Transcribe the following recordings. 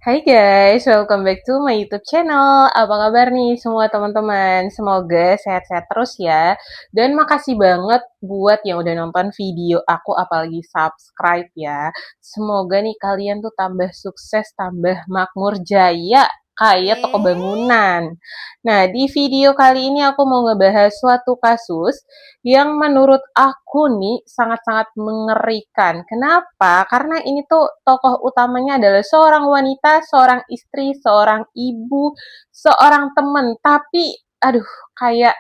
Hai guys, welcome back to my YouTube channel. Apa kabar nih semua teman-teman? Semoga sehat-sehat terus ya. Dan makasih banget buat yang udah nonton video aku, apalagi subscribe ya. Semoga nih kalian tuh tambah sukses, tambah makmur jaya kayak toko bangunan. Nah, di video kali ini aku mau ngebahas suatu kasus yang menurut aku nih sangat-sangat mengerikan. Kenapa? Karena ini tuh tokoh utamanya adalah seorang wanita, seorang istri, seorang ibu, seorang teman. Tapi, aduh, kayak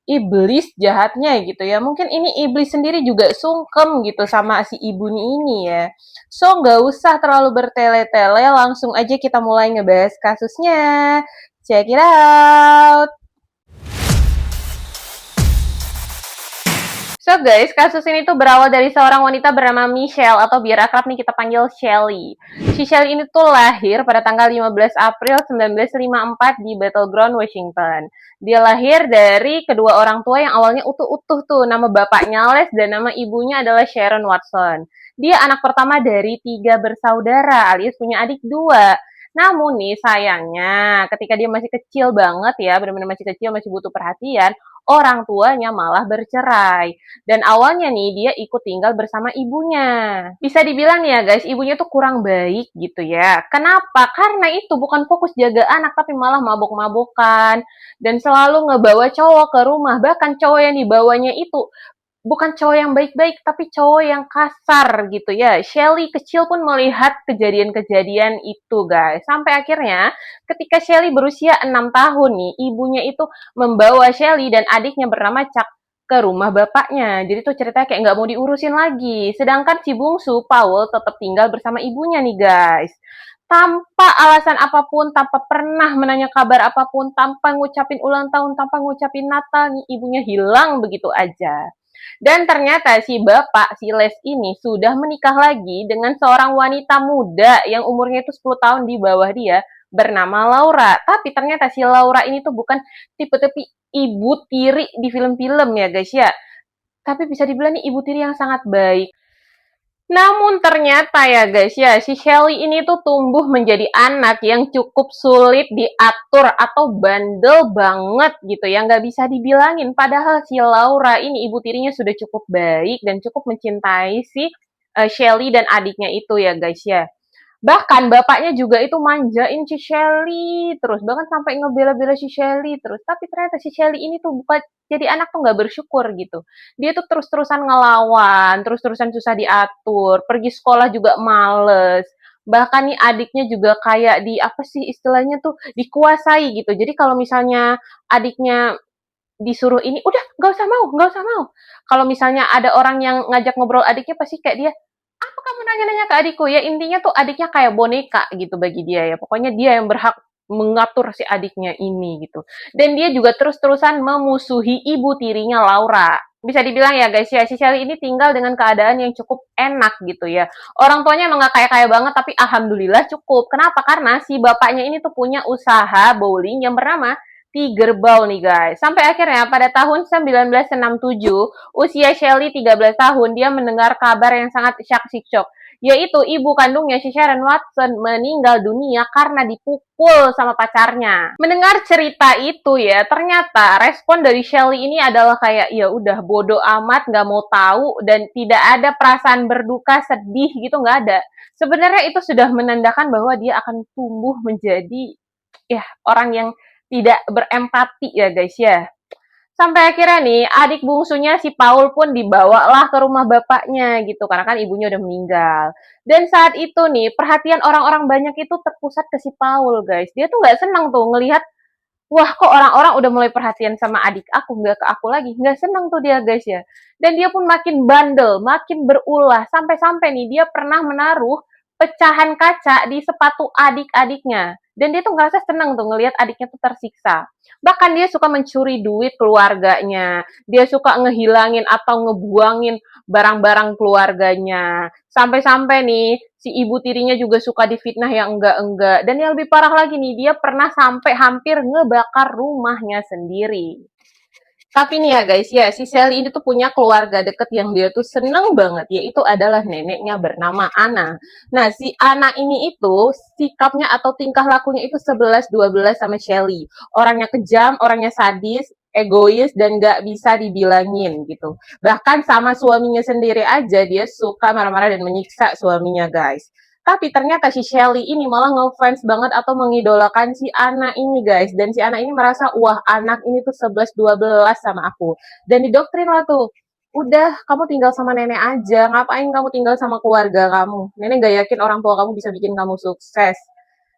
iblis jahatnya gitu ya. Mungkin ini iblis sendiri juga sungkem gitu sama si ibu ini ya. So, nggak usah terlalu bertele-tele, langsung aja kita mulai ngebahas kasusnya. Check it out! So guys, kasus ini tuh berawal dari seorang wanita bernama Michelle atau biar akrab nih kita panggil Shelly. Si Shelly ini tuh lahir pada tanggal 15 April 1954 di Battleground, Washington. Dia lahir dari kedua orang tua yang awalnya utuh-utuh tuh. Nama bapaknya Les dan nama ibunya adalah Sharon Watson. Dia anak pertama dari 3 bersaudara alias punya adik 2. Namun nih sayangnya ketika dia masih kecil banget ya, benar-benar masih kecil, masih butuh perhatian, orang tuanya malah bercerai. Dan awalnya nih dia ikut tinggal bersama ibunya. Bisa dibilang nih ya guys, ibunya tuh kurang baik gitu ya. Kenapa? Karena itu bukan fokus jaga anak tapi malah mabok-mabokan dan selalu ngebawa cowok ke rumah. Bahkan cowok yang dibawanya itu bukan cowok yang baik-baik, tapi cowok yang kasar gitu ya. Shelly kecil pun melihat kejadian-kejadian itu, guys. Sampai akhirnya, ketika Shelly berusia 6 tahun nih, ibunya itu membawa Shelly dan adiknya bernama Chuck ke rumah bapaknya. Jadi tuh ceritanya kayak nggak mau diurusin lagi. Sedangkan si bungsu, Paul, tetap tinggal bersama ibunya nih, guys. Tanpa alasan apapun, tanpa pernah menanya kabar apapun, tanpa ngucapin ulang tahun, tanpa ngucapin Natal nih, ibunya hilang begitu aja. Dan ternyata si bapak, si Les ini sudah menikah lagi dengan seorang wanita muda yang umurnya itu 10 tahun di bawah dia bernama Laura. Tapi ternyata si Laura ini tuh bukan tipe-tipe ibu tiri di film-film ya guys ya. Tapi bisa dibilang nih ibu tiri yang sangat baik. Namun ternyata ya guys ya, si Shelly ini tuh tumbuh menjadi anak yang cukup sulit diatur atau bandel banget gitu ya, nggak bisa dibilangin. Padahal si Laura ini ibu tirinya sudah cukup baik dan cukup mencintai si Shelly dan adiknya itu ya guys ya. Bahkan bapaknya juga itu manjain si Shelly terus, bahkan sampai ngebela-bela si Shelly terus. Tapi ternyata si Shelly ini tuh bukan jadi anak tuh nggak bersyukur gitu. Dia tuh terus-terusan ngelawan, terus-terusan susah diatur, pergi sekolah juga males. Bahkan nih adiknya juga kayak di apa sih istilahnya tuh dikuasai gitu. Jadi kalau misalnya adiknya disuruh ini, udah nggak usah mau, nggak usah mau. Kalau misalnya ada orang yang ngajak ngobrol adiknya pasti kayak dia, apa kamu nanya-nanya ke adikku ya, intinya tuh adiknya kayak boneka gitu bagi dia ya, pokoknya dia yang berhak mengatur si adiknya ini gitu. Dan dia juga terus-terusan memusuhi ibu tirinya Laura. Bisa dibilang ya guys ya, si Shelly ini tinggal dengan keadaan yang cukup enak gitu ya. Orang tuanya emang gak kaya-kaya banget, tapi alhamdulillah cukup. Kenapa? Karena si bapaknya ini tuh punya usaha bowling yang bernama Tiger Ball nih guys. Sampai akhirnya pada tahun 1967, usia Shelly 13 tahun, dia mendengar kabar yang sangat syok, yaitu ibu kandungnya si Sharon Watson meninggal dunia karena dipukul sama pacarnya. Mendengar cerita itu ya, ternyata respon dari Shelly ini adalah kayak ya udah bodoh amat, nggak mau tahu dan tidak ada perasaan berduka, sedih gitu nggak ada. Sebenarnya itu sudah menandakan bahwa dia akan tumbuh menjadi ya orang yang tidak berempati ya guys ya. Sampai akhirnya nih, adik bungsunya si Paul pun dibawalah ke rumah bapaknya gitu, karena kan ibunya udah meninggal. Dan saat itu nih, perhatian orang-orang banyak itu terpusat ke si Paul, guys. Dia tuh nggak senang tuh ngelihat, wah kok orang-orang udah mulai perhatian sama adik aku, nggak ke aku lagi. Nggak senang tuh dia, guys ya. Dan dia pun makin bandel, makin berulah. Sampai-sampai nih, dia pernah menaruh pecahan kaca di sepatu adik-adiknya. Dan dia tuh ngerasa seneng tuh ngelihat adiknya tuh tersiksa. Bahkan dia suka mencuri duit keluarganya. Dia suka ngehilangin atau ngebuangin barang-barang keluarganya. Sampai-sampai nih, si ibu tirinya juga suka difitnah yang enggak-enggak. Dan yang lebih parah lagi nih, dia pernah sampai hampir ngebakar rumahnya sendiri. Tapi nih ya guys, ya si Sally ini tuh punya keluarga deket yang dia tuh seneng banget, yaitu adalah neneknya bernama Ana. Nah, si Ana ini itu sikapnya atau tingkah lakunya itu 11-12 sama Shelly. Orangnya kejam, orangnya sadis, egois, dan gak bisa dibilangin gitu. Bahkan sama suaminya sendiri aja dia suka marah-marah dan menyiksa suaminya guys. Tapi ternyata si Shelly ini malah ngefans banget atau mengidolakan si Ana ini guys. Dan si Ana ini merasa, wah anak ini tuh 11-12 sama aku. Dan didoktrin lah tuh, udah kamu tinggal sama nenek aja, ngapain kamu tinggal sama keluarga kamu. Nenek gak yakin orang tua kamu bisa bikin kamu sukses.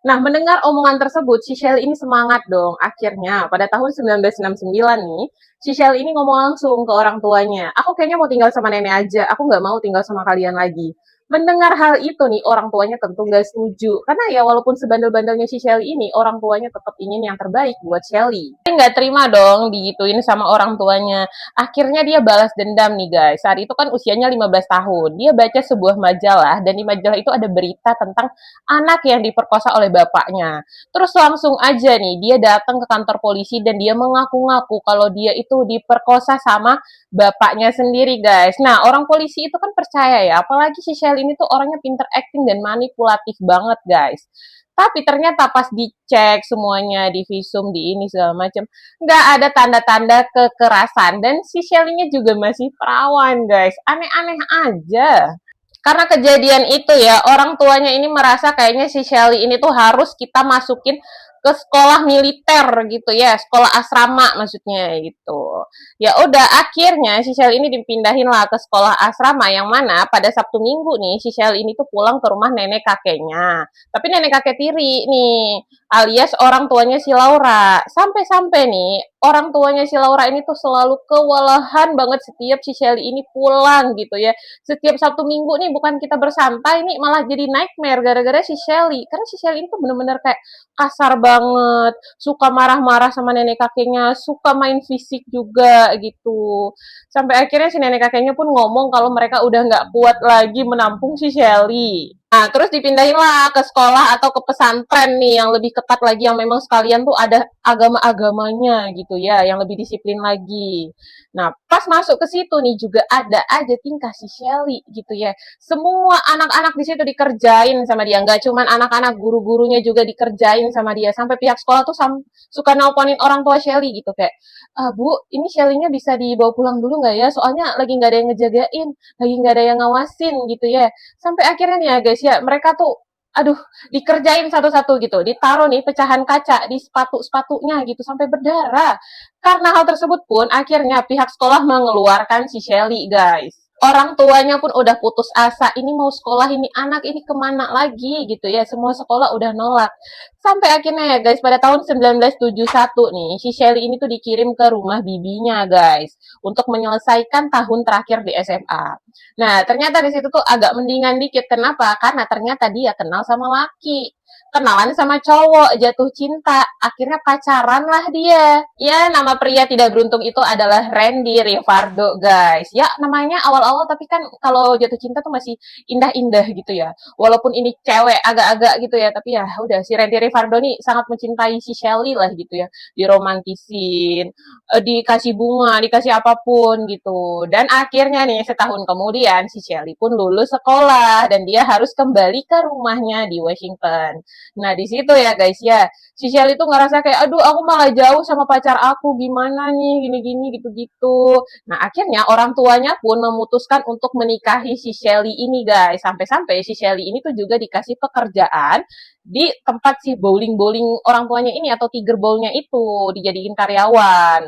Nah, mendengar omongan tersebut, si Shelly ini semangat dong. Akhirnya, pada tahun 1969 nih, si Shelly ini ngomong langsung ke orang tuanya, aku kayaknya mau tinggal sama nenek aja, aku nggak mau tinggal sama kalian lagi. Mendengar hal itu nih, orang tuanya tentu nggak setuju. Karena ya walaupun sebandel-bandelnya si Shelly ini, orang tuanya tetap ingin yang terbaik buat Shelly. Tapi nggak terima dong digituin sama orang tuanya. Akhirnya dia balas dendam nih guys. Saat itu kan usianya 15 tahun. Dia baca sebuah majalah, dan di majalah itu ada berita tentang anak yang diperkosa oleh bapaknya. Terus langsung aja nih, dia datang ke kantor polisi dan dia mengaku-ngaku kalau dia itu diperkosa sama bapaknya sendiri guys. Nah, orang polisi itu kan percaya ya, apalagi si Shell ini tuh orangnya pinter acting dan manipulatif banget guys. Tapi ternyata pas dicek semuanya di visum di ini segala macam, nggak ada tanda-tanda kekerasan dan si Shelly-nya juga masih perawan guys. Aneh-aneh aja. Karena kejadian itu ya, orang tuanya ini merasa kayaknya si Shelly ini tuh harus kita masukin ke sekolah militer gitu ya, sekolah asrama maksudnya gitu. Ya udah akhirnya si Shelly ini dipindahin lah ke sekolah asrama yang mana pada Sabtu Minggu nih si Shelly ini tuh pulang ke rumah nenek kakeknya. Tapi nenek kakek tiri nih, alias orang tuanya si Laura. Sampai-sampai nih, orang tuanya si Laura ini tuh selalu kewalahan banget setiap si Shelly ini pulang gitu ya. Setiap Sabtu Minggu nih bukan kita bersantai nih malah jadi nightmare gara-gara si Shelly. Karena si Shelly itu bener-bener kayak kasar banget, suka marah-marah sama nenek kakeknya, suka main fisik juga gitu. Sampai akhirnya si nenek kakeknya pun ngomong kalau mereka udah nggak kuat lagi menampung si Shelly. Nah, terus dipindahin lah ke sekolah atau ke pesantren nih yang lebih ketat lagi, yang memang sekalian tuh ada agama-agamanya gitu ya, yang lebih disiplin lagi. Nah, pas masuk ke situ nih juga ada aja tingkah si Shelly gitu ya. Semua anak-anak di situ dikerjain sama dia, nggak cuman anak-anak, guru-gurunya juga dikerjain sama dia. Sampai pihak sekolah tuh suka nelponin orang tua Shelly gitu kayak, Bu, ini Shelly-nya bisa dibawa pulang dulu nggak ya? Soalnya lagi nggak ada yang ngejagain, lagi nggak ada yang ngawasin gitu ya. Sampai akhirnya nih ya guys ya, mereka tuh aduh dikerjain satu-satu gitu, ditaruh nih pecahan kaca di sepatu-sepatunya gitu sampai berdarah. Karena hal tersebut pun akhirnya pihak sekolah mengeluarkan si Shelly guys. Orang tuanya pun udah putus asa, ini mau sekolah ini anak ini kemana lagi gitu ya, semua sekolah udah nolak. Sampai akhirnya ya guys, pada tahun 1971 nih, si Shelly ini tuh dikirim ke rumah bibinya guys, untuk menyelesaikan tahun terakhir di SMA. Nah, ternyata di situ tuh agak mendingan dikit. Kenapa? Karena ternyata dia kenal sama laki. Kenalan sama cowok, jatuh cinta. Akhirnya pacaran lah dia. Ya, nama pria tidak beruntung itu adalah Randy Rivardo, guys. Ya, namanya awal-awal tapi kan kalau jatuh cinta tuh masih indah-indah gitu ya. Walaupun ini cewek agak-agak gitu ya, tapi ya udah si Randy Rivardo nih sangat mencintai si Shelly lah gitu ya. Diromantisin, dikasih bunga, dikasih apapun gitu. Dan akhirnya nih setahun kemudian si Shelly pun lulus sekolah dan dia harus kembali ke rumahnya di Washington. Nah di situ ya guys ya, si Shelly tuh ngerasa kayak, aduh aku malah jauh sama pacar aku, gimana nih, gini-gini gitu-gitu. Nah akhirnya orang tuanya pun memutuskan untuk menikahi si Shelly ini guys. Sampai-sampai si Shelly ini tuh juga dikasih pekerjaan di tempat si bowling-bowling orang tuanya ini atau Tiger Bowl-nya itu, dijadiin karyawan.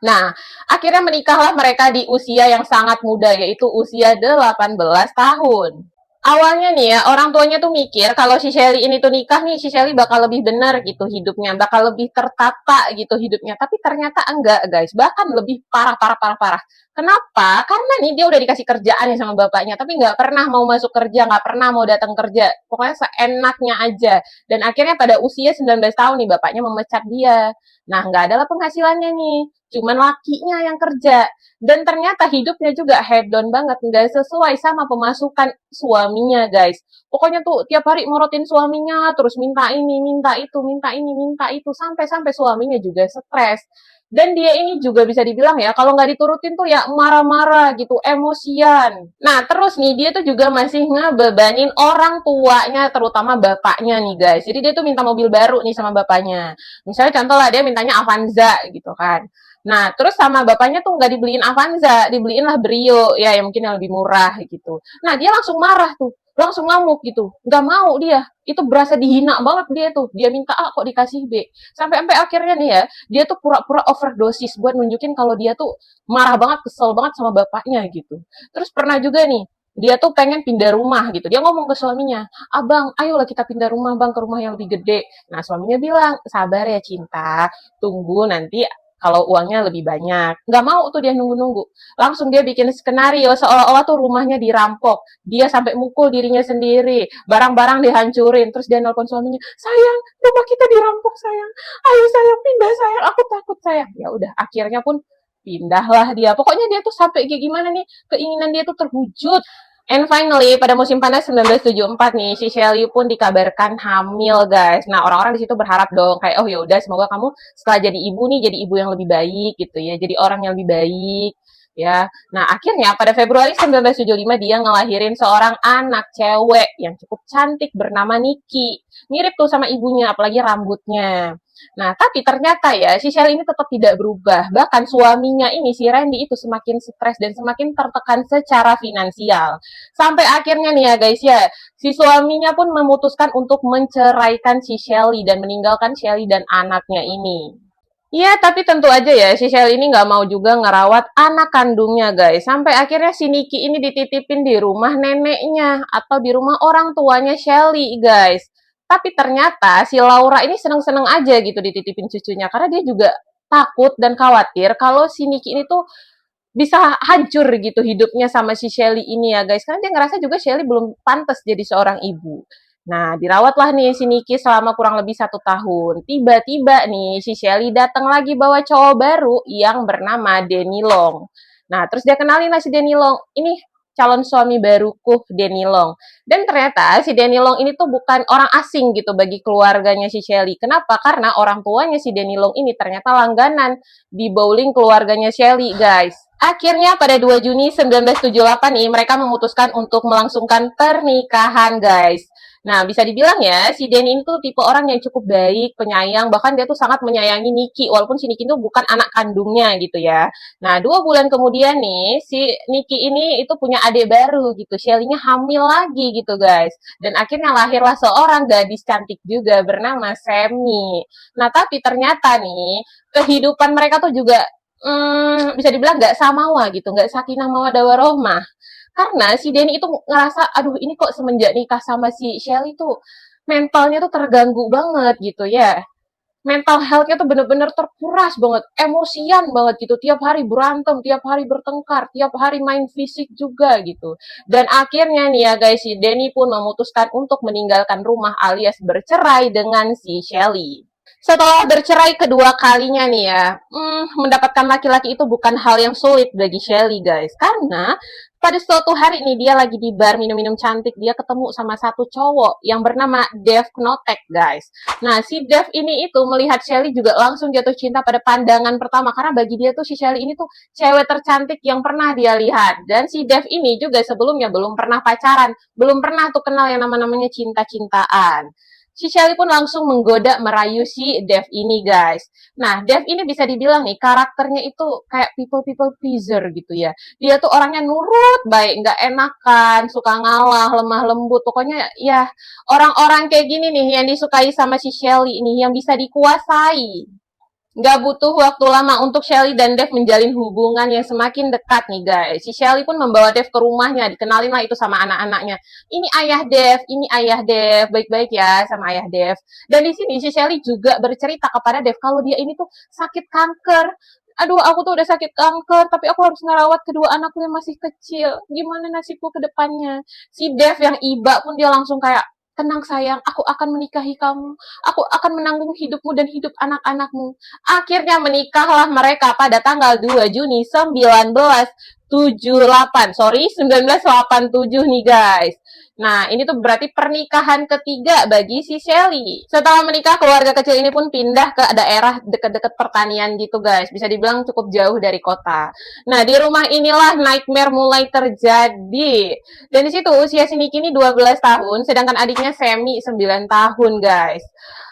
Nah, akhirnya menikahlah mereka di usia yang sangat muda, yaitu usia 18 tahun. Awalnya nih ya, orang tuanya tuh mikir kalau si Shelly ini tuh nikah nih, si Shelly bakal lebih benar gitu hidupnya, bakal lebih tertata gitu hidupnya. Tapi ternyata enggak, guys. Bahkan lebih parah, parah, parah, parah. Kenapa? Karena nih dia udah dikasih kerjaan nih sama bapaknya, tapi nggak pernah mau masuk kerja, nggak pernah mau datang kerja. Pokoknya seenaknya aja. Dan akhirnya pada usia 19 tahun nih, bapaknya memecat dia. Nah, nggak adalah penghasilannya nih. Cuman lakinya yang kerja. Dan ternyata hidupnya juga head down banget, nggak sesuai sama pemasukan suaminya guys. Pokoknya tuh tiap hari morotin suaminya, terus minta ini, minta itu, minta ini, minta itu, sampai-sampai suaminya juga stres. Dan dia ini juga bisa dibilang ya, kalau nggak diturutin tuh ya marah-marah gitu, emosian. Nah, terus nih dia tuh juga masih ngebebanin orang tuanya, terutama bapaknya nih guys. Jadi dia tuh minta mobil baru nih sama bapaknya. Misalnya contoh lah dia mintanya Avanza gitu kan. Nah, terus sama bapaknya tuh nggak dibeliin Avanza, dibeliin lah Brio, ya yang mungkin yang lebih murah gitu. Nah, dia langsung marah tuh, langsung ngamuk gitu. Nggak mau dia, itu berasa dihina banget dia tuh. Dia minta A kok dikasih B. Sampai-sampai akhirnya nih ya, dia tuh pura-pura overdosis buat nunjukin kalau dia tuh marah banget, kesel banget sama bapaknya gitu. Terus pernah juga nih, dia tuh pengen pindah rumah gitu. Dia ngomong ke suaminya, abang, ayolah kita pindah rumah bang ke rumah yang lebih gede. Nah suaminya bilang, sabar ya cinta, tunggu nanti kalau uangnya lebih banyak. Nggak mau tuh dia nunggu-nunggu. Langsung dia bikin skenario seolah-olah tuh rumahnya dirampok. Dia sampai mukul dirinya sendiri. Barang-barang dihancurin. Terus dia nelpon suaminya, sayang, rumah kita dirampok sayang. Ayo sayang, pindah sayang. Aku takut sayang. Ya udah, akhirnya pun pindahlah dia. Pokoknya dia tuh sampai kayak gimana nih, keinginan dia tuh terwujud. And finally, pada musim panas 1974 nih, si Shelly pun dikabarkan hamil, guys. Nah, orang-orang di situ berharap dong, kayak oh ya udah, semoga kamu setelah jadi ibu nih, jadi ibu yang lebih baik gitu ya, jadi orang yang lebih baik ya. Nah, akhirnya pada Februari 1975 dia ngelahirin seorang anak cewek yang cukup cantik bernama Nikki. Mirip tuh sama ibunya, apalagi rambutnya. Nah, tapi ternyata ya, si Shelly ini tetap tidak berubah. Bahkan suaminya ini, si Randy itu semakin stres dan semakin tertekan secara finansial. Sampai akhirnya nih ya guys ya, si suaminya pun memutuskan untuk menceraikan si Shelly dan meninggalkan Shelly dan anaknya ini. Iya, tapi tentu aja ya, si Shelly ini nggak mau juga ngerawat anak kandungnya, guys. Sampai akhirnya si Nikki ini dititipin di rumah neneknya atau di rumah orang tuanya Shelly, guys. Tapi ternyata si Laura ini seneng-seneng aja gitu dititipin cucunya, karena dia juga takut dan khawatir kalau si Nikki ini tuh bisa hancur gitu hidupnya sama si Shelly ini ya guys. Karena dia ngerasa juga Shelly belum pantas jadi seorang ibu. Nah, dirawatlah nih si Niki selama kurang lebih 1 tahun. Tiba-tiba nih si Shelly datang lagi bawa cowok baru yang bernama Denny Long. Nah, terus dia kenalin lah si Denny Long. Ini calon suami baruku Denny Long. Dan ternyata si Denny Long ini tuh bukan orang asing gitu bagi keluarganya si Shelly. Kenapa? Karena orang tuanya si Denny Long ini ternyata langganan di bowling keluarganya Shelly, guys. Akhirnya pada 2 Juni 1978 nih mereka memutuskan untuk melangsungkan pernikahan, guys. Nah, bisa dibilang ya, si Denny ini tuh tipe orang yang cukup baik, penyayang, bahkan dia tuh sangat menyayangi Nikki, walaupun si Nikki itu bukan anak kandungnya gitu ya. Nah, 2 bulan kemudian nih, si Nikki ini itu punya adik baru gitu, Shelly-nya hamil lagi gitu guys. Dan akhirnya lahirlah seorang gadis cantik juga bernama Sammy. Nah, tapi ternyata nih, kehidupan mereka tuh juga bisa dibilang nggak samawa gitu, nggak sakinah mawaddah warohmah. Karena si Denny itu ngerasa, aduh ini kok semenjak nikah sama si Shelly tuh mentalnya tuh terganggu banget gitu ya. Mental health-nya tuh bener-bener terkuras banget, emosian banget gitu. Tiap hari berantem, tiap hari bertengkar, tiap hari main fisik juga gitu. Dan akhirnya nih ya guys, si Denny pun memutuskan untuk meninggalkan rumah alias bercerai dengan si Shelly. Setelah bercerai kedua kalinya nih ya, mendapatkan laki-laki itu bukan hal yang sulit bagi Shelly guys. Karena pada suatu hari nih dia lagi di bar minum-minum cantik, dia ketemu sama satu cowok yang bernama Dev Knotek guys. Nah si Dev ini itu melihat Shelly juga langsung jatuh cinta pada pandangan pertama. Karena bagi dia tuh si Shelly ini tuh cewek tercantik yang pernah dia lihat. Dan si Dev ini juga sebelumnya belum pernah pacaran, belum pernah tuh kenal yang namanya cinta-cintaan. Si Shelly pun langsung menggoda merayu si Dev ini guys. Nah Dev ini bisa dibilang nih karakternya itu kayak people pleaser gitu ya. Dia tuh orangnya nurut, baik, nggak enakan, suka ngalah, lemah lembut. Pokoknya ya orang-orang kayak gini nih yang disukai sama si Shelly ini yang bisa dikuasai. Nggak butuh waktu lama untuk Shelly dan Dev menjalin hubungan yang semakin dekat nih guys. Si Shelly pun membawa Dev ke rumahnya, dikenalin lah itu sama anak-anaknya. Ini ayah Dev, ini ayah Dev, baik-baik ya sama ayah Dev. Dan di sini si Shelly juga bercerita kepada Dev kalau dia ini tuh sakit kanker. Aduh, aku tuh udah sakit kanker, tapi aku harus ngerawat kedua anakku yang masih kecil. Gimana nasibku ke depannya? Si Dev yang iba pun dia langsung kayak, tenang sayang, aku akan menikahi kamu. Aku akan menanggung hidupmu dan hidup anak-anakmu. Akhirnya menikahlah mereka pada tanggal 2 Juni 1979 sorry, 1987 nih guys. Nah, ini tuh berarti pernikahan ketiga bagi si Shelly. Setelah menikah, keluarga kecil ini pun pindah ke daerah deket-deket pertanian gitu guys. Bisa dibilang cukup jauh dari kota. Nah, di rumah inilah nightmare mulai terjadi. Dan di situ usia si Niki ini 12 tahun, sedangkan adiknya Semi 9 tahun guys.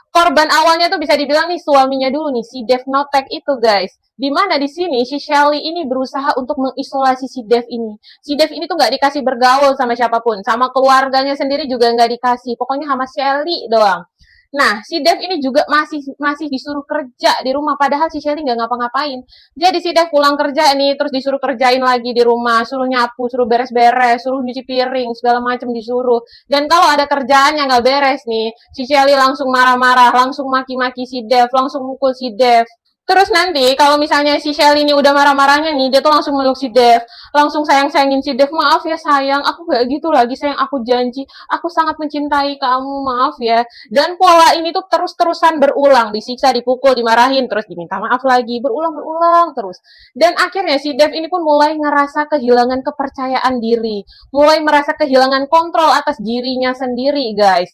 Korban awalnya tuh bisa dibilang nih suaminya dulu nih, si Dev Notek itu guys. Dimana di sini si Shelly ini berusaha untuk mengisolasi si Dev ini. Si Dev ini tuh nggak dikasih bergaul sama siapapun, sama keluarganya sendiri juga nggak dikasih. Pokoknya sama Shelly doang. Nah, si Dev ini juga masih masih disuruh kerja di rumah, padahal si Shelly nggak ngapa-ngapain. Jadi si Dev pulang kerja nih, terus disuruh kerjain lagi di rumah, suruh nyapu, suruh beres-beres, suruh nyuci piring, segala macam disuruh. Dan kalau ada kerjaan yang nggak beres nih, si Shelly langsung marah-marah, langsung maki-maki si Dev, langsung mukul si Dev. Terus nanti kalau misalnya si Shelly ini udah marah-marahnya nih, dia tuh langsung meluk si Dev, langsung sayang-sayangin si Dev. Maaf ya sayang, aku gak gitu lagi sayang, aku janji, aku sangat mencintai kamu, maaf ya. Dan pola ini tuh terus-terusan berulang, disiksa, dipukul, dimarahin, terus diminta maaf lagi, berulang-berulang terus. Dan akhirnya si Dev ini pun mulai ngerasa kehilangan kepercayaan diri, mulai merasa kehilangan kontrol atas dirinya sendiri, guys.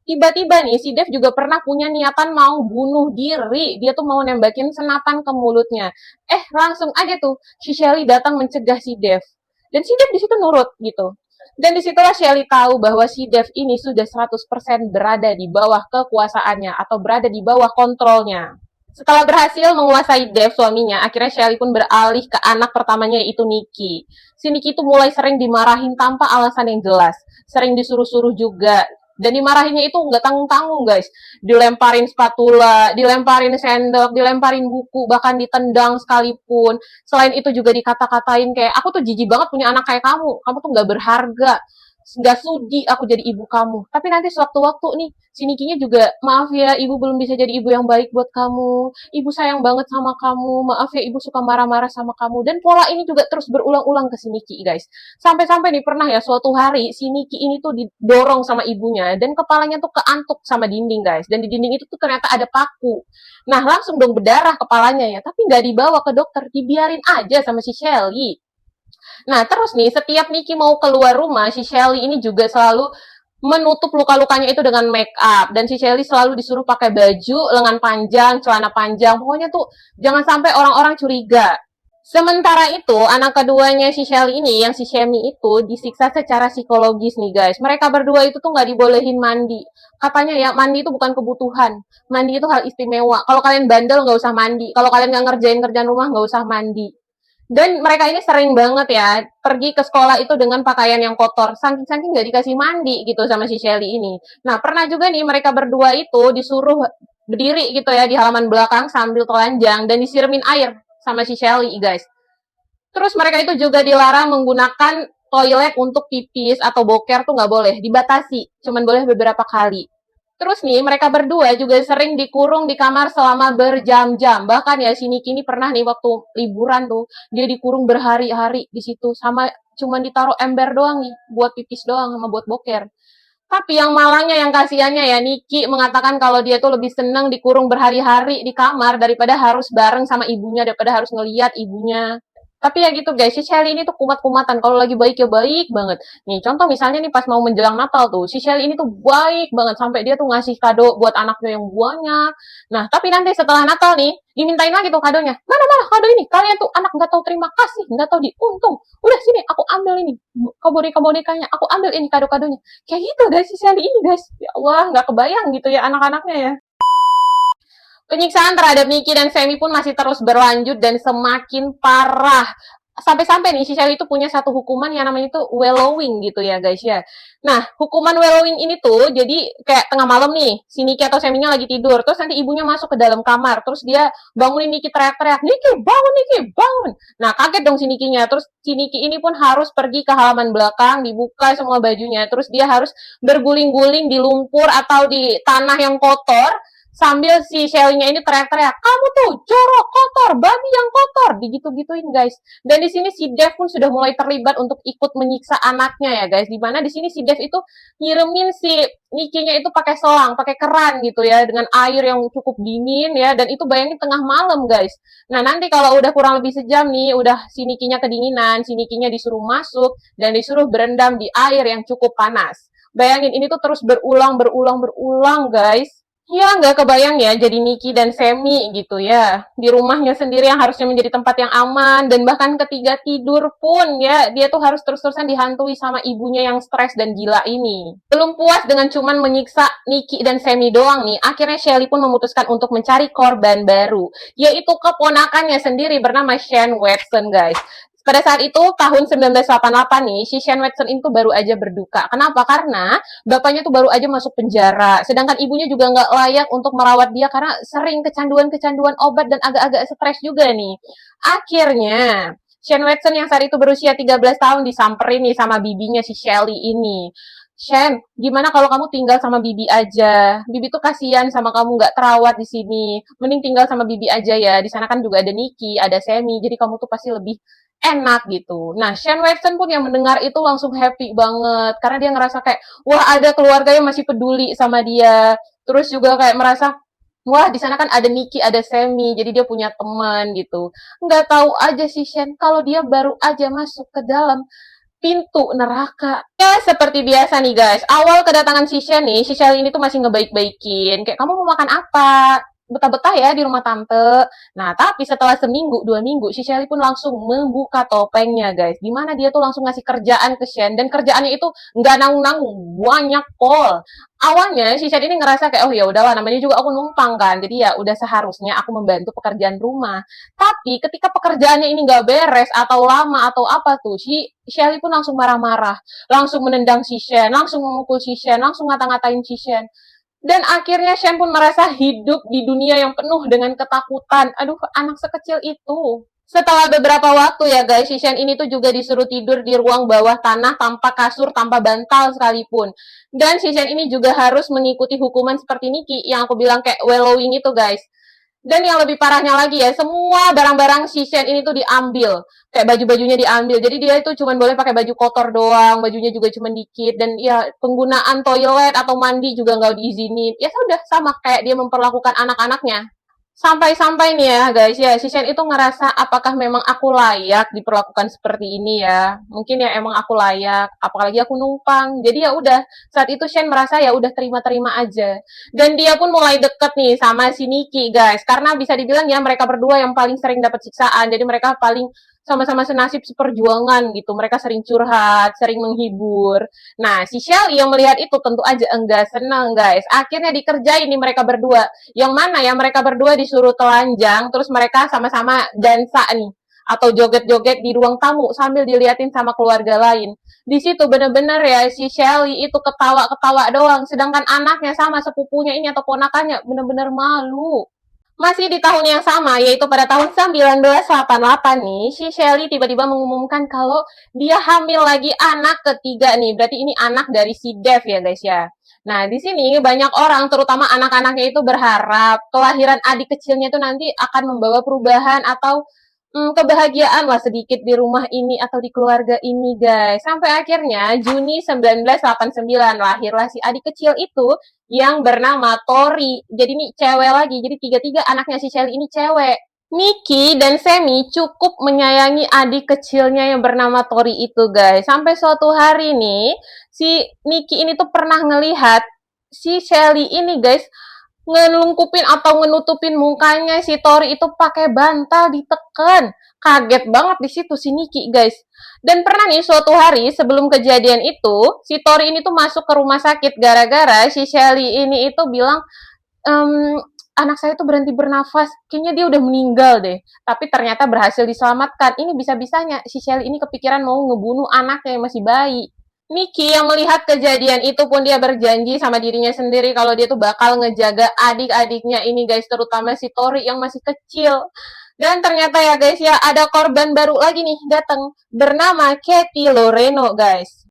Tiba-tiba nih si Dev juga pernah punya niatan mau bunuh diri. Dia tuh mau nembakin senapan ke mulutnya. Langsung aja tuh si Shelly datang mencegah si Dev. Dan si Dev di situ nurut gitu. Dan disitulah Shelly tahu bahwa si Dev ini sudah 100% berada di bawah kekuasaannya atau berada di bawah kontrolnya. Setelah berhasil menguasai Dev suaminya, akhirnya Shelly pun beralih ke anak pertamanya yaitu Nikki. Si Nikki itu mulai sering dimarahin tanpa alasan yang jelas. Sering disuruh-suruh juga, dan dimarahinnya itu nggak tanggung-tanggung guys, dilemparin spatula, dilemparin sendok, dilemparin buku, bahkan ditendang sekalipun. Selain itu juga dikata-katain kayak, aku tuh jijik banget punya anak kayak kamu tuh nggak berharga, nggak sudi aku jadi ibu kamu. Tapi nanti sewaktu-waktu nih, si Nikinya juga, maaf ya, ibu belum bisa jadi ibu yang baik buat kamu. Ibu sayang banget sama kamu. Maaf ya, ibu suka marah-marah sama kamu. Dan pola ini juga terus berulang-ulang ke si Niki, guys. Sampai-sampai nih pernah ya, suatu hari si Niki ini tuh didorong sama ibunya dan kepalanya tuh keantuk sama dinding, guys. Dan di dinding itu tuh ternyata ada paku. Nah, langsung dong berdarah kepalanya ya. Tapi nggak dibawa ke dokter, dibiarin aja sama si Shelly. Nah, terus nih, setiap Niki mau keluar rumah, si Shelly ini juga selalu menutup luka-lukanya itu dengan make up. Dan si Shelly selalu disuruh pakai baju, lengan panjang, celana panjang. Pokoknya tuh jangan sampai orang-orang curiga. Sementara itu, anak keduanya si Shelly ini, yang si Shemi itu, disiksa secara psikologis nih guys. Mereka berdua itu tuh nggak dibolehin mandi. Katanya ya, mandi itu bukan kebutuhan. Mandi itu hal istimewa. Kalau kalian bandel nggak usah mandi. Kalau kalian nggak ngerjain kerjaan rumah nggak usah mandi. Dan mereka ini sering banget ya pergi ke sekolah itu dengan pakaian yang kotor, saking-saking nggak dikasih mandi gitu sama si Shelly ini. Nah, pernah juga nih mereka berdua itu disuruh berdiri gitu ya di halaman belakang sambil telanjang dan disiramin air sama si Shelly, guys. Terus mereka itu juga dilarang menggunakan toilet untuk pipis atau boker tuh nggak boleh, dibatasi, cuman boleh beberapa kali. Terus nih, mereka berdua juga sering dikurung di kamar selama berjam-jam. Bahkan ya, si Niki ini pernah nih waktu liburan tuh, dia dikurung berhari-hari di situ. Sama cuman ditaruh ember doang nih, buat pipis doang sama buat boker. Tapi yang malangnya, yang kasihannya ya, Niki mengatakan kalau dia tuh lebih seneng dikurung berhari-hari di kamar daripada harus bareng sama ibunya, daripada harus ngeliat ibunya. Tapi ya gitu guys, si Shelly ini tuh kumat-kumatan. Kalau lagi baik ya baik banget. Nih, contoh misalnya nih pas mau menjelang Natal tuh, si Shelly ini tuh baik banget. Sampai dia tuh ngasih kado buat anaknya yang banyak. Nah, tapi nanti setelah Natal nih, dimintain lagi tuh kadonya. Mana-mana kado ini? Kalian tuh anak nggak tahu terima kasih, nggak tahu diuntung. Udah sini, aku ambil ini. Boneka-bonekanya, aku ambil ini kado-kadonya. Kayak gitu guys, si Shelly ini guys. Ya Allah, nggak kebayang gitu ya anak-anaknya ya. Penyiksaan terhadap Niki dan Femi pun masih terus berlanjut dan semakin parah. Sampai-sampai nih si Shelly itu punya satu hukuman yang namanya itu wallowing gitu ya guys ya. Nah, hukuman wallowing ini tuh jadi kayak tengah malam nih, si Niki atau Seminya lagi tidur, terus nanti ibunya masuk ke dalam kamar, terus dia bangunin Niki teriak-teriak, "Niki, bangun Niki, bangun." Nah, kaget dong si Nikinya. Terus si Niki ini pun harus pergi ke halaman belakang, dibuka semua bajunya, terus dia harus berguling-guling di lumpur atau di tanah yang kotor Sambil si Shelly-nya ini teriak-teriak, kamu tuh jorok, kotor, babi yang kotor, digitu-gituin guys. Dan di sini si Dev pun sudah mulai terlibat untuk ikut menyiksa anaknya ya guys. Dimana di sini si Dev itu ngirimin si Nikinya itu pakai selang, pakai keran gitu ya, dengan air yang cukup dingin ya, dan itu bayangin tengah malam guys. Nah nanti kalau udah kurang lebih sejam nih, udah si Nikinya kedinginan, si Nikinya disuruh masuk dan disuruh berendam di air yang cukup panas. Bayangin ini tuh terus berulang guys. Ya, nggak kebayang ya jadi Niki dan Semi gitu ya. Di rumahnya sendiri yang harusnya menjadi tempat yang aman, dan bahkan ketika tidur pun ya, dia tuh harus terus-terusan dihantui sama ibunya yang stres dan gila ini. Belum puas dengan cuman menyiksa Niki dan Semi doang nih, akhirnya Shelly pun memutuskan untuk mencari korban baru, yaitu keponakannya sendiri bernama Shane Watson guys. Pada saat itu tahun 1988 nih, si Shane Watson itu baru aja berduka. Kenapa? Karena bapaknya tuh baru aja masuk penjara, sedangkan ibunya juga nggak layak untuk merawat dia karena sering kecanduan-kecanduan obat dan agak-agak stres juga nih. Akhirnya, Shane Watson yang saat itu berusia 13 tahun disamperin nih sama bibinya si Shelly ini. Shen, gimana kalau kamu tinggal sama Bibi aja? Bibi tuh kasihan sama kamu nggak terawat di sini. Mending tinggal sama Bibi aja ya. Di sana kan juga ada Nikki, ada Semi. Jadi kamu tuh pasti lebih enak gitu. Nah, Shane Watson pun yang mendengar itu langsung happy banget karena dia ngerasa kayak wah ada keluarga yang masih peduli sama dia. Terus juga kayak merasa wah di sana kan ada Nikki, ada Semi, jadi dia punya teman gitu. Nggak tahu aja sih Shane kalau dia baru aja masuk ke dalam pintu neraka. Ya, seperti biasa nih guys. Awal kedatangan si Shen nih, si Shelly ini tuh masih ngebaik-baikin. Kayak, kamu mau makan apa? Betah-betah ya di rumah tante. Nah, tapi setelah seminggu, 2 minggu, si Shelly pun langsung membuka topengnya, guys. Dimana dia tuh langsung ngasih kerjaan ke Shen. Dan kerjaannya itu nggak nanggung-nanggung, banyak call. Awalnya si Shen ini ngerasa kayak, oh ya udahlah, namanya juga aku numpang kan. Jadi ya udah seharusnya aku membantu pekerjaan rumah. Tapi ketika pekerjaannya ini nggak beres atau lama atau apa tuh, si Shelly pun langsung marah-marah, langsung menendang si Shen, langsung memukul si Shen, langsung ngata-ngatain si Shen. Dan akhirnya Shen pun merasa hidup di dunia yang penuh dengan ketakutan. Aduh, anak sekecil itu. Setelah beberapa waktu ya guys, si Shen ini tuh juga disuruh tidur di ruang bawah tanah tanpa kasur, tanpa bantal sekalipun. Dan si Shen ini juga harus mengikuti hukuman seperti Nikki yang aku bilang kayak wallowing itu guys. Dan yang lebih parahnya lagi ya, semua barang-barang si Shen ini tuh diambil. Kayak baju-bajunya diambil. Jadi dia itu cuma boleh pakai baju kotor doang, bajunya juga cuma dikit. Dan ya penggunaan toilet atau mandi juga nggak diizinin. Ya sudah, sama kayak dia memperlakukan anak-anaknya. Sampai-sampai nih ya guys, ya si Shen itu ngerasa apakah memang aku layak diperlakukan seperti ini ya. Mungkin ya emang aku layak, apalagi aku numpang. Jadi ya udah, saat itu Shen merasa ya udah terima-terima aja. Dan dia pun mulai deket nih sama si Nikki guys, karena bisa dibilang ya mereka berdua yang paling sering dapat siksaan. Jadi mereka paling sama-sama senasib seperjuangan gitu. Mereka sering curhat, sering menghibur. Nah, si Shelly yang melihat itu tentu aja enggak senang guys. Akhirnya dikerjain nih mereka berdua. Yang mana ya mereka berdua disuruh telanjang, terus mereka sama-sama dansa nih atau joget-joget di ruang tamu sambil diliatin sama keluarga lain. Di situ bener-bener ya si Shelly itu ketawa-ketawa doang, sedangkan anaknya sama sepupunya ini atau ponakannya bener-bener malu. Masih di tahun yang sama, yaitu pada tahun 1988 nih, si Shelly tiba-tiba mengumumkan kalau dia hamil lagi anak ketiga nih. Berarti ini anak dari si Dev ya guys ya. Nah, di sini banyak orang, terutama anak-anaknya itu berharap kelahiran adik kecilnya itu nanti akan membawa perubahan atau kebahagiaan lah sedikit di rumah ini atau di keluarga ini guys. Sampai akhirnya Juni 1989 lahirlah si adik kecil itu yang bernama Tori. Jadi ini cewek lagi. Jadi tiga-tiga anaknya si Shelly ini cewek. Nikki dan Semi cukup menyayangi adik kecilnya yang bernama Tori itu guys. Sampai suatu hari nih, si Nikki ini tuh pernah ngelihat si Shelly ini guys ngelungkupin atau ngenutupin mukanya si Tori itu pakai bantal diteken. Kaget banget di situ si Nikki guys. Dan pernah nih suatu hari sebelum kejadian itu, si Tori ini tuh masuk ke rumah sakit gara-gara si Shelly ini itu bilang anak saya tuh berhenti bernafas, kayaknya dia udah meninggal deh. Tapi ternyata berhasil diselamatkan. Ini bisa-bisanya si Shelly ini kepikiran mau ngebunuh anaknya yang masih bayi. Nikki yang melihat kejadian itu pun dia berjanji sama dirinya sendiri kalau dia tuh bakal ngejaga adik-adiknya ini guys, terutama si Tori yang masih kecil. Dan ternyata ya guys ya, ada korban baru lagi nih datang bernama Katie Loreno guys.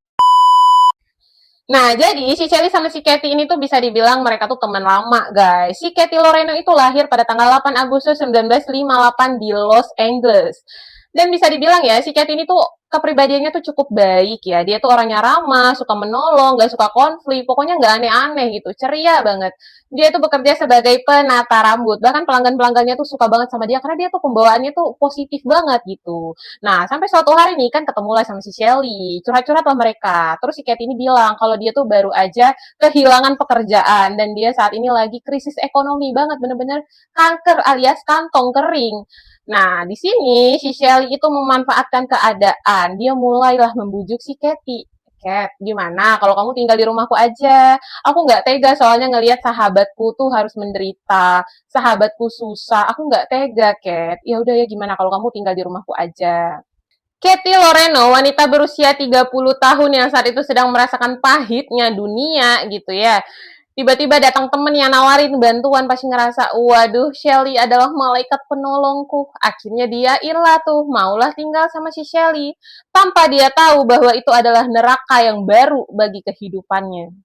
Nah, jadi si Shelly sama si Katie ini tuh bisa dibilang mereka tuh teman lama, guys. Si Katie Loreno itu lahir pada tanggal 8 Agustus 1958 di Los Angeles. Dan bisa dibilang ya, si Katie ini tuh kepribadiannya tuh cukup baik ya. Dia tuh orangnya ramah, suka menolong, gak suka konflik. Pokoknya gak aneh-aneh gitu, ceria banget. Dia tuh bekerja sebagai penata rambut. Bahkan pelanggan-pelanggannya tuh suka banget sama dia karena dia tuh pembawaannya tuh positif banget gitu. Nah, sampai suatu hari nih kan ketemulah sama si Shelly, curhat-curhat lah mereka. Terus si Kat ini bilang kalau dia tuh baru aja kehilangan pekerjaan dan dia saat ini lagi krisis ekonomi banget, bener-bener kanker alias kantong kering. Nah, di sini si Shelly itu memanfaatkan keadaan. Dia mulailah membujuk si Katie. Cat, gimana kalau kamu tinggal di rumahku aja? Aku nggak tega soalnya ngelihat sahabatku tuh harus menderita, sahabatku susah. Aku nggak tega, Cat. Ya udah ya gimana kalau kamu tinggal di rumahku aja. Katie Loreno, wanita berusia 30 tahun yang saat itu sedang merasakan pahitnya dunia gitu ya. Tiba-tiba datang temen yang nawarin bantuan, pasti ngerasa, waduh, Shelly adalah malaikat penolongku. Akhirnya dia ilah tuh, maulah tinggal sama si Shelly. Tanpa dia tahu bahwa itu adalah neraka yang baru bagi kehidupannya.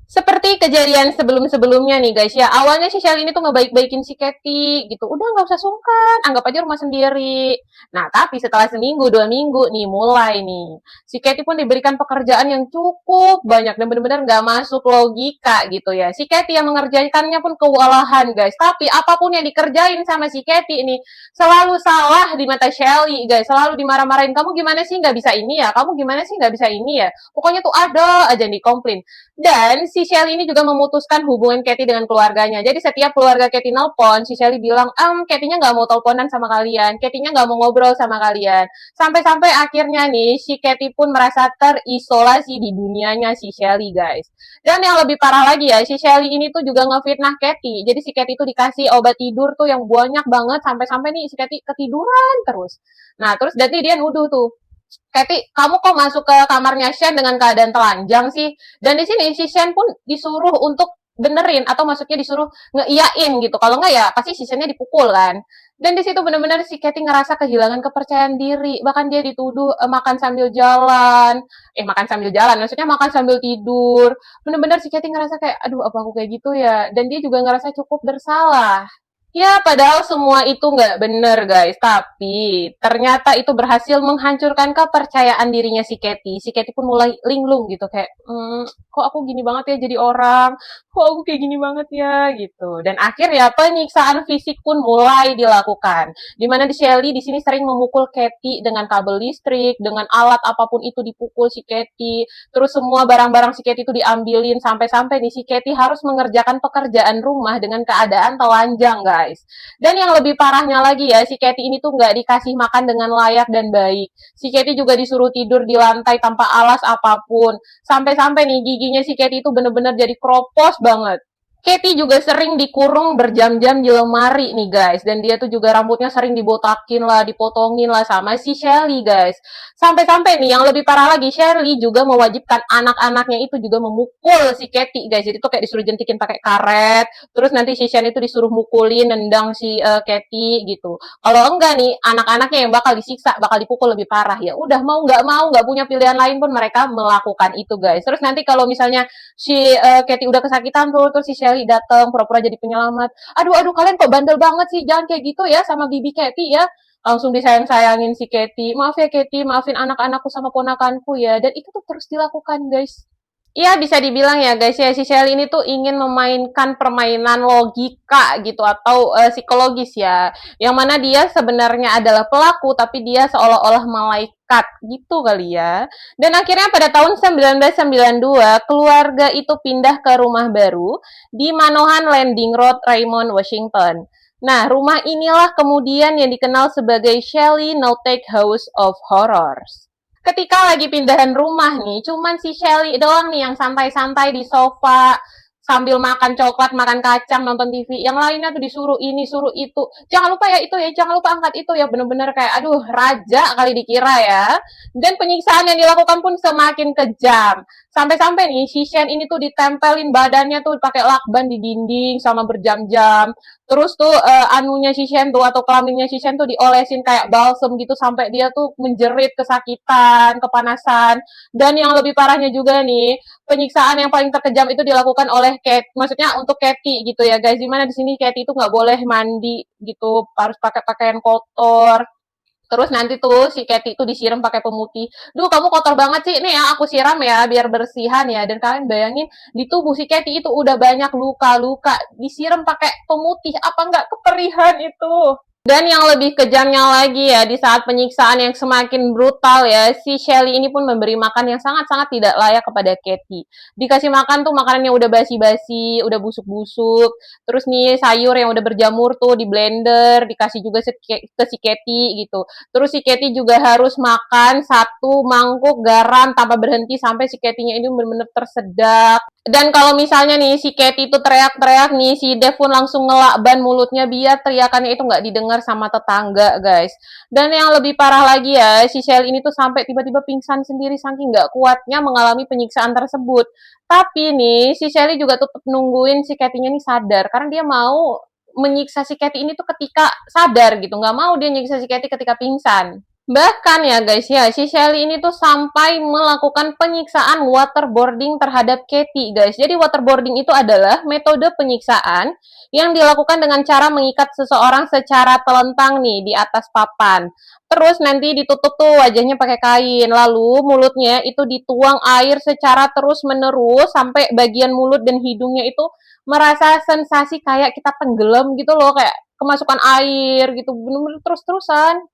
Seperti kejadian sebelum-sebelumnya nih guys ya, awalnya si Shelly ini tuh ngebaik-baikin si Katie gitu, udah nggak usah sungkan, anggap aja rumah sendiri. Nah tapi setelah seminggu, 2 minggu nih mulai nih, si Katie pun diberikan pekerjaan yang cukup banyak dan benar-benar nggak masuk logika gitu ya. Si Katie yang mengerjakannya pun kewalahan guys, tapi apapun yang dikerjain sama si Katie ini selalu salah di mata Shelly guys, selalu dimarah-marahin, kamu gimana sih nggak bisa ini ya, kamu gimana sih nggak bisa ini ya, pokoknya tuh ada aja yang dikomplain. Dan si Shelly ini juga memutuskan hubungan Katie dengan keluarganya. Jadi setiap keluarga Katie nelpon, si Shelly bilang, Katie-nya nggak mau teleponan sama kalian, Katie-nya nggak mau ngobrol sama kalian. Sampai-sampai akhirnya nih, si Katie pun merasa terisolasi di dunianya si Shelly, guys. Dan yang lebih parah lagi ya, si Shelly ini tuh juga ngefitnah Katie. Jadi si Katie tuh dikasih obat tidur tuh yang banyak banget, sampai-sampai nih si Katie ketiduran terus. Nah, terus nanti dia nuduh tuh, Katie, kamu kok masuk ke kamarnya Shen dengan keadaan telanjang sih? Dan di sini si Shen pun disuruh untuk benerin atau maksudnya disuruh ngeiyain gitu. Kalau enggak ya pasti si Shennya dipukul kan. Dan di situ bener-bener si Katie ngerasa kehilangan kepercayaan diri. Bahkan dia dituduh makan sambil jalan. Makan sambil jalan, maksudnya makan sambil tidur. Bener-bener si Katie ngerasa kayak, aduh apa aku kayak gitu ya. Dan dia juga ngerasa cukup bersalah. Ya, padahal semua itu nggak bener, guys. Tapi ternyata itu berhasil menghancurkan kepercayaan dirinya si Katie. Si Katie pun mulai linglung gitu, kayak, kok aku gini banget ya jadi orang? Kok aku kayak gini banget ya? Gitu. Dan akhirnya penyiksaan fisik pun mulai dilakukan. Dimana di Shelly di sini sering memukul Katie dengan kabel listrik, dengan alat apapun itu dipukul si Katie. Terus semua barang-barang si Katie itu diambilin sampai-sampai nih si Katie harus mengerjakan pekerjaan rumah dengan keadaan telanjang, guys. Dan yang lebih parahnya lagi ya, si Katie ini tuh nggak dikasih makan dengan layak dan baik. Si Katie juga disuruh tidur di lantai tanpa alas apapun. Sampai-sampai nih giginya si Katie itu bener-bener jadi kropos banget. Katie juga sering dikurung berjam-jam di lemari nih guys. Dan dia tuh juga rambutnya sering dibotakin lah, dipotongin lah sama si Shelly guys. Sampai-sampai nih yang lebih parah lagi, Shelly juga mewajibkan anak-anaknya itu juga memukul si Katie guys. Jadi tuh kayak disuruh jentikin pakai karet. Terus nanti si Shelly itu disuruh mukulin, nendang si Katie gitu. Kalau enggak nih, anak-anaknya yang bakal disiksa, bakal dipukul lebih parah. Ya udah mau, nggak punya pilihan lain pun mereka melakukan itu guys. Terus nanti kalau misalnya si Katie udah kesakitan tuh, terus si Shelly datang pura-pura jadi penyelamat. Aduh kalian kok bandel banget sih, jangan kayak gitu ya sama bibi Katie ya. Langsung disayang-sayangin si Katie. Maaf ya Katie, maafin anak-anakku sama ponakanku ya. Dan itu tuh terus dilakukan guys. Iya bisa dibilang ya guys ya, si Shelly ini tuh ingin memainkan permainan logika gitu atau psikologis ya. Yang mana dia sebenarnya adalah pelaku tapi dia seolah-olah malaikat gitu kali ya. Dan akhirnya pada tahun 1992 keluarga itu pindah ke rumah baru di Manohan Landing Road, Raymond, Washington. Nah, rumah inilah kemudian yang dikenal sebagai Shelly Notek House of Horrors. Ketika lagi pindahan rumah nih, cuman si Shelly doang nih yang santai-santai di sofa sambil makan coklat, makan kacang, nonton TV. Yang lainnya tuh disuruh ini, suruh itu. Jangan lupa ya itu ya, jangan lupa angkat itu ya. Bener-bener kayak, aduh, raja kali dikira ya. Dan penyiksaan yang dilakukan pun semakin kejam. Sampai-sampai nih si Shen ini tuh ditempelin badannya tuh pakai lakban di dinding selama berjam-jam. Terus tuh anunya si Shen tuh atau kelaminnya si Shen tuh diolesin kayak balsem gitu sampai dia tuh menjerit kesakitan, kepanasan. Dan yang lebih parahnya juga nih, penyiksaan yang paling terkejam itu dilakukan oleh Cat, maksudnya untuk Katy gitu ya guys. Dimana di sini Katy itu nggak boleh mandi gitu, harus pakai pakaian kotor. Terus nanti tuh si Katy itu disiram pakai pemutih. Duh, kamu kotor banget sih. Nih ya, aku siram ya biar bersihan ya. Dan kalian bayangin di tubuh si Katy itu udah banyak luka-luka. Disiram pakai pemutih. Apa nggak keperihan itu? Dan yang lebih kejamnya lagi ya, di saat penyiksaan yang semakin brutal ya, si Shelly ini pun memberi makan yang sangat-sangat tidak layak kepada Katy. Dikasih makan tuh makanan yang udah basi-basi, udah busuk-busuk. Terus nih sayur yang udah berjamur tuh di blender, dikasih juga ke si Katy gitu. Terus si Katy juga harus makan satu mangkuk garam tanpa berhenti sampai si Katy-nya ini benar-benar tersedak. Dan kalau misalnya nih si Katy itu teriak-teriak nih, si Dev pun langsung ngelakban mulutnya biar teriakannya itu nggak didengar sama tetangga, guys. Dan yang lebih parah lagi ya, si Shelly ini tuh sampai tiba-tiba pingsan sendiri saking nggak kuatnya mengalami penyiksaan tersebut. Tapi nih, si Shelly juga tetap nungguin si Katy-nya nih sadar, karena dia mau menyiksa si Katy ini tuh ketika sadar gitu, nggak mau dia nyiksa si Katy ketika pingsan. Bahkan ya guys ya, si Shelly ini tuh sampai melakukan penyiksaan waterboarding terhadap Katy guys. Jadi waterboarding itu adalah metode penyiksaan yang dilakukan dengan cara mengikat seseorang secara telentang nih di atas papan. Terus nanti ditutup tuh wajahnya pakai kain, lalu mulutnya itu dituang air secara terus-menerus sampai bagian mulut dan hidungnya itu merasa sensasi kayak kita tenggelam gitu loh, kayak kemasukan air gitu, bener-bener terus-terusan.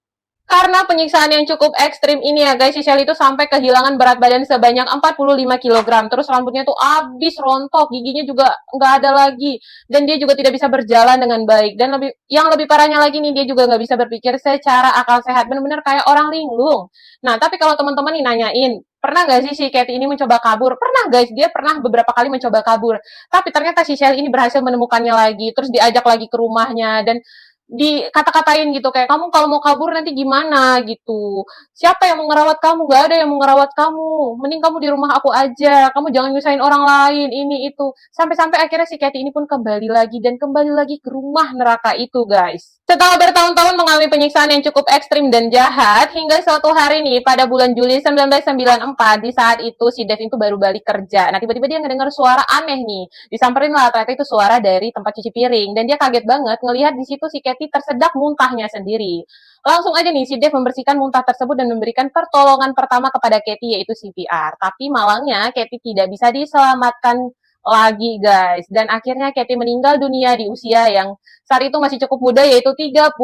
Karena penyiksaan yang cukup ekstrim ini ya guys, si Shelly itu sampai kehilangan berat badan sebanyak 45 kilogram. Terus rambutnya tuh habis rontok, giginya juga nggak ada lagi. Dan dia juga tidak bisa berjalan dengan baik. Dan yang lebih parahnya lagi nih, dia juga nggak bisa berpikir secara akal sehat. Bener-bener kayak orang linglung. Nah, tapi kalau teman-teman nih nanyain, pernah nggak sih si Katy ini mencoba kabur? Pernah guys, dia pernah beberapa kali mencoba kabur. Tapi ternyata si Shelly ini berhasil menemukannya lagi. Terus diajak lagi ke rumahnya. Dan dikata-katain gitu kayak kamu kalau mau kabur nanti gimana gitu, siapa yang mau ngerawat kamu, gak ada yang mau ngerawat kamu, mending kamu di rumah aku aja, kamu jangan nyusahin orang lain ini itu, sampai-sampai akhirnya si Katy ini pun kembali lagi dan kembali lagi ke rumah neraka itu guys. Setelah bertahun-tahun mengalami penyiksaan yang cukup ekstrim dan jahat, hingga suatu hari nih pada bulan Juli 1994, di saat itu si Dev itu baru balik kerja. Nah tiba-tiba dia ngedengar suara aneh nih, disamperin lah, ternyata itu suara dari tempat cuci piring, dan dia kaget banget ngelihat di situ si Katy tersedak muntahnya sendiri. Langsung aja nih si Dev membersihkan muntah tersebut dan memberikan pertolongan pertama kepada Katy, yaitu CPR. Tapi malangnya Katy tidak bisa diselamatkan lagi guys, dan akhirnya Katy meninggal dunia di usia yang saat itu masih cukup muda, yaitu 36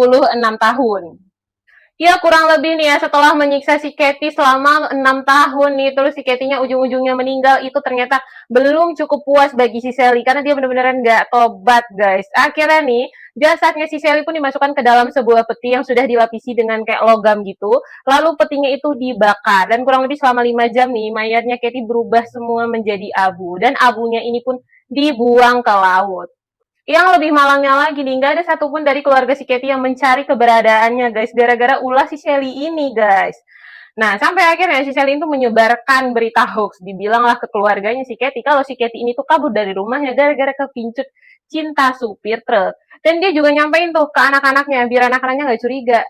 tahun. Ya kurang lebih nih ya, setelah menyiksa si Katy selama 6 tahun nih, terus si Katy-nya ujung-ujungnya meninggal, itu ternyata belum cukup puas bagi si Shelly, karena dia benar-benar nggak tobat guys. Akhirnya nih, jasadnya si Shelly pun dimasukkan ke dalam sebuah peti yang sudah dilapisi dengan kayak logam gitu, lalu petinya itu dibakar, dan kurang lebih selama 5 jam nih, mayatnya Katy berubah semua menjadi abu, dan abunya ini pun dibuang ke laut. Yang lebih malangnya lagi nih, nggak ada satupun dari keluarga si Katy yang mencari keberadaannya guys, gara-gara ulah si Shelly ini guys. Nah, sampai akhirnya si Shelly itu menyebarkan berita hoax, dibilanglah ke keluarganya si Katy kalau si Katy ini tuh kabur dari rumahnya gara-gara kepincut cinta supir truk. Dan dia juga nyampein tuh ke anak-anaknya biar anak-anaknya nggak curiga.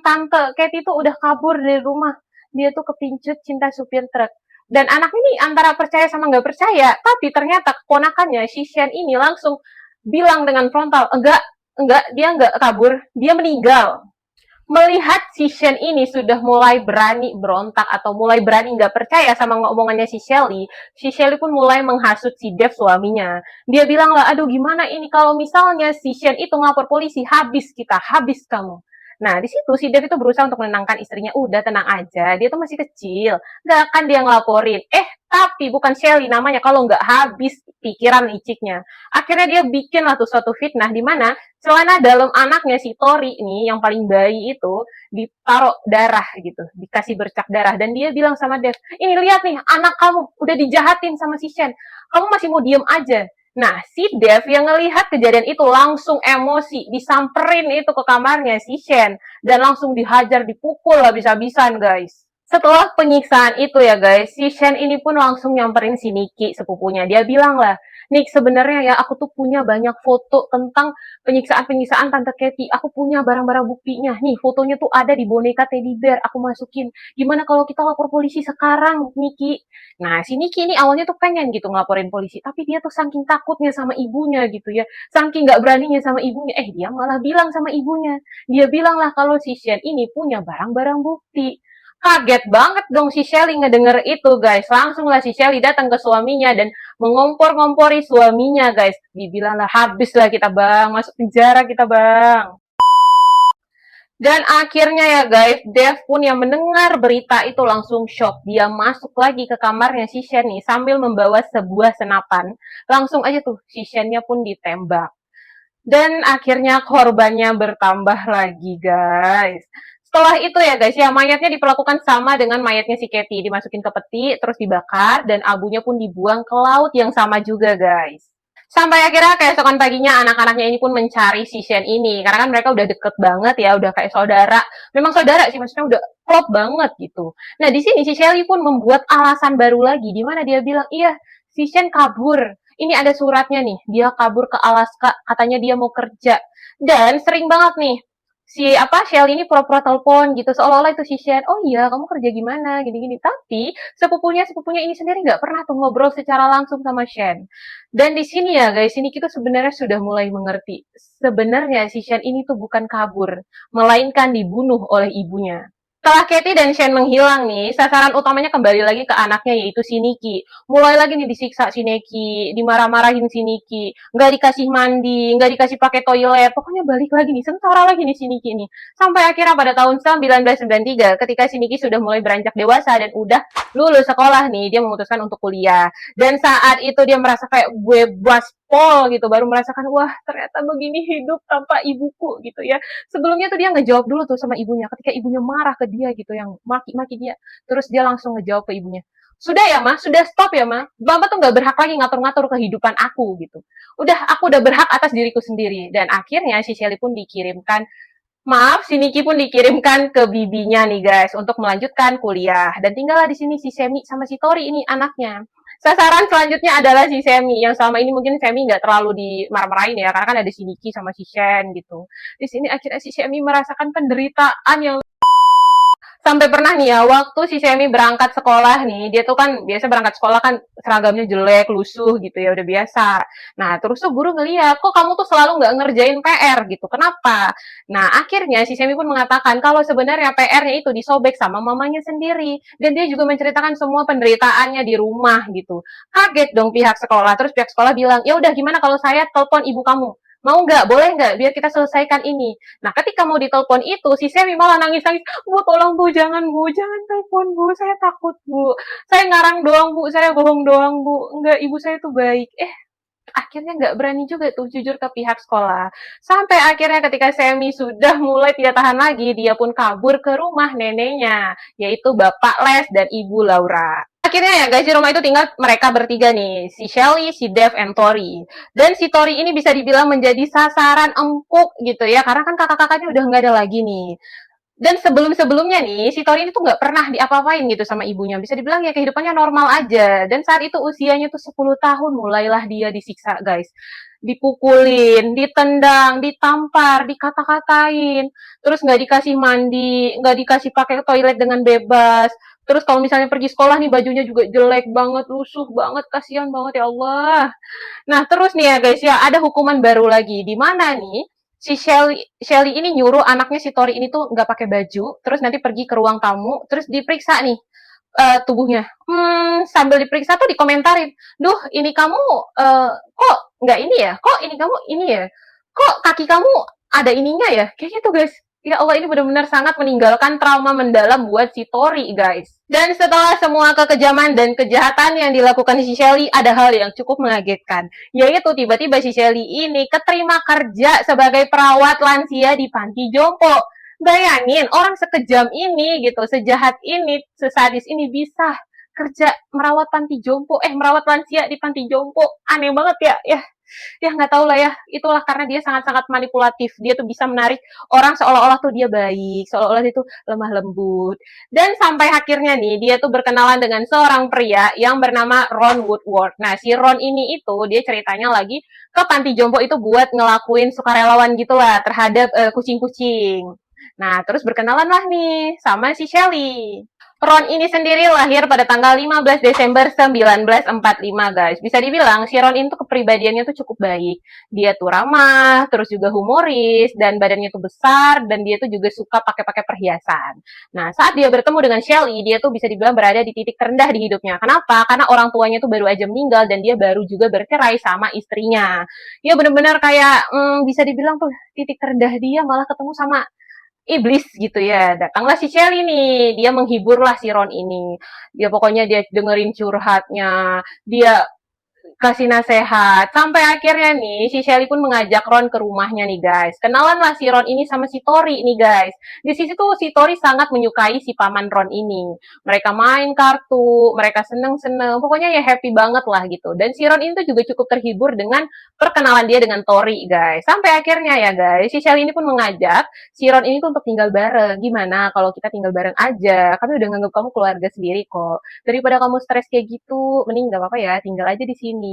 Tante Katy tuh udah kabur dari rumah, dia tuh kepincut cinta supir truk. Dan anak ini antara percaya sama nggak percaya, tapi ternyata keponakannya si Shen ini langsung bilang dengan frontal, enggak, dia enggak kabur, dia meninggal. Melihat si Shen ini sudah mulai berani berontak atau mulai berani nggak percaya sama ngomongannya si Shelly pun mulai menghasut si Dev suaminya. Dia bilang lah, aduh gimana ini kalau misalnya si Shen itu ngelapor polisi, habis kita, habis kamu. Nah, di situ si Dev itu berusaha untuk menenangkan istrinya, udah tenang aja, dia tuh masih kecil, nggak akan dia ngelaporin. Tapi bukan Shelly namanya kalau nggak habis pikiran liciknya. Akhirnya dia bikin lah tuh suatu fitnah di mana celana dalam anaknya si Tori nih yang paling bayi itu ditaruh darah gitu, dikasih bercak darah, dan dia bilang sama Dev, ini lihat nih anak kamu udah dijahatin sama si Shen, kamu masih mau diem aja. Nah, si Dev yang ngelihat kejadian itu langsung emosi, disamperin itu ke kamarnya si Shen, dan langsung dihajar, dipukul habis-habisan guys. Setelah penyiksaan itu ya guys, si Shen ini pun langsung nyamperin si Nikki, sepupunya. Dia bilang lah, Nick sebenarnya ya aku tuh punya banyak foto tentang penyiksaan-penyiksaan Tante Katie. Aku punya barang-barang buktinya. Nih fotonya tuh ada di boneka teddy bear. Aku masukin. Gimana kalau kita lapor polisi sekarang, Nikki? Nah, si Nikki ini awalnya tuh pengen gitu ngelaporin polisi. Tapi dia tuh saking takutnya sama ibunya gitu ya. Saking gak beraninya sama ibunya. Dia malah bilang sama ibunya. Dia bilang lah kalau si Shen ini punya barang-barang bukti. Kaget banget dong si Shelly ngedenger itu guys. Langsung lah si Shelly datang ke suaminya dan mengompor-ngompori suaminya guys. Dibilang lah habis lah kita bang, masuk penjara kita bang. Dan akhirnya ya guys, Dev pun yang mendengar berita itu langsung shock. Dia masuk lagi ke kamarnya si Shen nih sambil membawa sebuah senapan. Langsung aja tuh si Shen-nya pun ditembak. Dan akhirnya korbannya bertambah lagi guys. Setelah itu ya guys, ya mayatnya diperlakukan sama dengan mayatnya si Katie. Dimasukin ke peti, terus dibakar, dan abunya pun dibuang ke laut yang sama juga guys. Sampai akhirnya keesokan paginya anak-anaknya ini pun mencari si Shen ini. Karena kan mereka udah deket banget ya, udah kayak saudara. Memang saudara sih, maksudnya udah klop banget gitu. Nah di sini si Shelly pun membuat alasan baru lagi, di mana dia bilang, iya si Shen kabur. Ini ada suratnya nih, dia kabur ke Alaska, katanya dia mau kerja. Dan sering banget nih, si Shell ini pura-pura telepon gitu seolah-olah itu si Shen, oh iya kamu kerja gimana gini-gini, tapi sepupunya ini sendiri nggak pernah tuh ngobrol secara langsung sama Shen. Dan di sini ya guys, ini kita sebenarnya sudah mulai mengerti sebenarnya si Shen ini tuh bukan kabur, melainkan dibunuh oleh ibunya. Setelah Katie dan Shen menghilang nih, sasaran utamanya kembali lagi ke anaknya yaitu si Nikki. Mulai lagi nih disiksa si Nikki, dimarah-marahin si Nikki, nggak dikasih mandi, nggak dikasih pakai toilet, pokoknya balik lagi nih, sengsara lagi nih si Nikki nih. Sampai akhirnya pada tahun 1993, ketika si Nikki sudah mulai beranjak dewasa dan udah lulus sekolah nih, dia memutuskan untuk kuliah. Dan saat itu dia merasa kayak gue baspol gitu, baru merasakan wah ternyata begini hidup tanpa ibuku gitu ya. Sebelumnya tuh dia ngejawab dulu tuh sama ibunya ketika ibunya marah ke dia gitu yang maki-maki dia, terus dia langsung ngejawab ke ibunya, sudah ya ma, sudah stop ya ma, bapak tuh nggak berhak lagi ngatur-ngatur kehidupan aku gitu, udah aku udah berhak atas diriku sendiri. Dan akhirnya si Shelly pun dikirimkan, maaf, si Niki pun dikirimkan ke bibinya nih guys untuk melanjutkan kuliah. Dan tinggallah di sini si Semi sama si Tori ini anaknya. Sasaran selanjutnya adalah si Semi yang selama ini mungkin Semi nggak terlalu dimarah-marahin ya karena kan ada si Niki sama si Shen gitu. Di sini akhirnya si Semi merasakan penderitaan yang sampai pernah nih ya, waktu si Semi berangkat sekolah nih, dia tuh kan biasa berangkat sekolah kan seragamnya jelek, lusuh gitu ya, udah biasa. Nah, terus tuh guru ngeliat, kok kamu tuh selalu nggak ngerjain PR gitu, kenapa? Nah, akhirnya si Semi pun mengatakan kalau sebenarnya PR-nya itu disobek sama mamanya sendiri. Dan dia juga menceritakan semua penderitaannya di rumah gitu. Kaget dong pihak sekolah, terus pihak sekolah bilang, ya udah gimana kalau saya telepon ibu kamu? Mau nggak? Boleh nggak? Biar kita selesaikan ini. Nah, ketika mau ditelepon itu, si Semi malah nangis-nangis, Bu, tolong Bu, jangan telepon Bu, saya takut Bu, saya ngarang doang Bu, saya bohong doang Bu, enggak, ibu saya tuh baik. Akhirnya nggak berani juga tuh jujur ke pihak sekolah. Sampai akhirnya ketika Semi sudah mulai tidak tahan lagi, dia pun kabur ke rumah neneknya, yaitu Bapak Les dan Ibu Laura. Akhirnya ya guys, di rumah itu tinggal mereka bertiga nih, si Shelly, si Dev, and Tori. Dan si Tori ini bisa dibilang menjadi sasaran empuk gitu ya, karena kan kakak-kakaknya udah nggak ada lagi nih. Dan sebelum-sebelumnya nih, si Tori ini tuh nggak pernah diapa-apain gitu sama ibunya. Bisa dibilang ya kehidupannya normal aja. Dan saat itu usianya tuh 10 tahun, mulailah dia disiksa, guys. Dipukulin, ditendang, ditampar, dikata-katain. Terus nggak dikasih mandi, nggak dikasih pakai toilet dengan bebas. Terus kalau misalnya pergi sekolah nih, bajunya juga jelek banget, lusuh banget, kasihan banget ya Allah. Nah, terus nih ya guys, ya ada hukuman baru lagi. Di mana nih, si Shelly ini nyuruh anaknya si Tori ini tuh nggak pakai baju, terus nanti pergi ke ruang tamu, terus diperiksa nih tubuhnya. Sambil diperiksa tuh dikomentarin, duh ini kamu kok nggak ini ya, kok ini kamu ini ya, kok kaki kamu ada ininya ya, kayak gitu guys. Ya Allah, ini benar-benar sangat meninggalkan trauma mendalam buat si Tori guys. Dan setelah semua kekejaman dan kejahatan yang dilakukan si Shelly, ada hal yang cukup mengagetkan, yaitu tiba-tiba si Shelly ini keterima kerja sebagai perawat lansia di panti jompo. Bayangin, orang sekejam ini gitu, sejahat ini, sesadis ini bisa kerja merawat panti jompo, merawat lansia di panti jompo. Aneh banget ya, ya. Ya nggak tahu lah ya, itulah karena dia sangat-sangat manipulatif. Dia tuh bisa menarik orang seolah-olah tuh dia baik, seolah-olah dia tuh lemah lembut. Dan sampai akhirnya nih, dia tuh berkenalan dengan seorang pria yang bernama Ron Woodward. Nah, si Ron ini itu, dia ceritanya lagi ke panti jompo itu buat ngelakuin sukarelawan gitulah terhadap kucing-kucing. Nah, terus berkenalan lah nih sama si Shelly. Ron ini sendiri lahir pada tanggal 15 Desember 1945, guys. Bisa dibilang si Ron itu kepribadiannya tuh cukup baik. Dia tuh ramah, terus juga humoris, dan badannya tuh besar, dan dia tuh juga suka pakai-pakai perhiasan. Nah, saat dia bertemu dengan Shelly, dia tuh bisa dibilang berada di titik terendah di hidupnya. Kenapa? Karena orang tuanya tuh baru aja meninggal, dan dia baru juga bercerai sama istrinya. Ya bener-bener kayak, bisa dibilang tuh titik terendah dia malah ketemu sama iblis gitu ya. Datanglah si Shelly nih, dia menghiburlah si Ron ini. Dia pokoknya dia dengerin curhatnya, dia kasih nasehat. Sampai akhirnya nih, si Shelly pun mengajak Ron ke rumahnya nih guys. Kenalanlah si Ron ini sama si Tori nih guys. Di sisi tuh si Tori sangat menyukai si paman Ron ini. Mereka main kartu, mereka seneng-seneng. Pokoknya ya happy banget lah gitu. Dan si Ron ini tuh juga cukup terhibur dengan perkenalan dia dengan Tori guys. Sampai akhirnya ya guys, si Shelly ini pun mengajak si Ron ini tuh untuk tinggal bareng. Gimana kalau kita tinggal bareng aja? Kami udah nganggap kamu keluarga sendiri kok. Daripada kamu stres kayak gitu, mending gak apa-apa ya, tinggal aja di sini.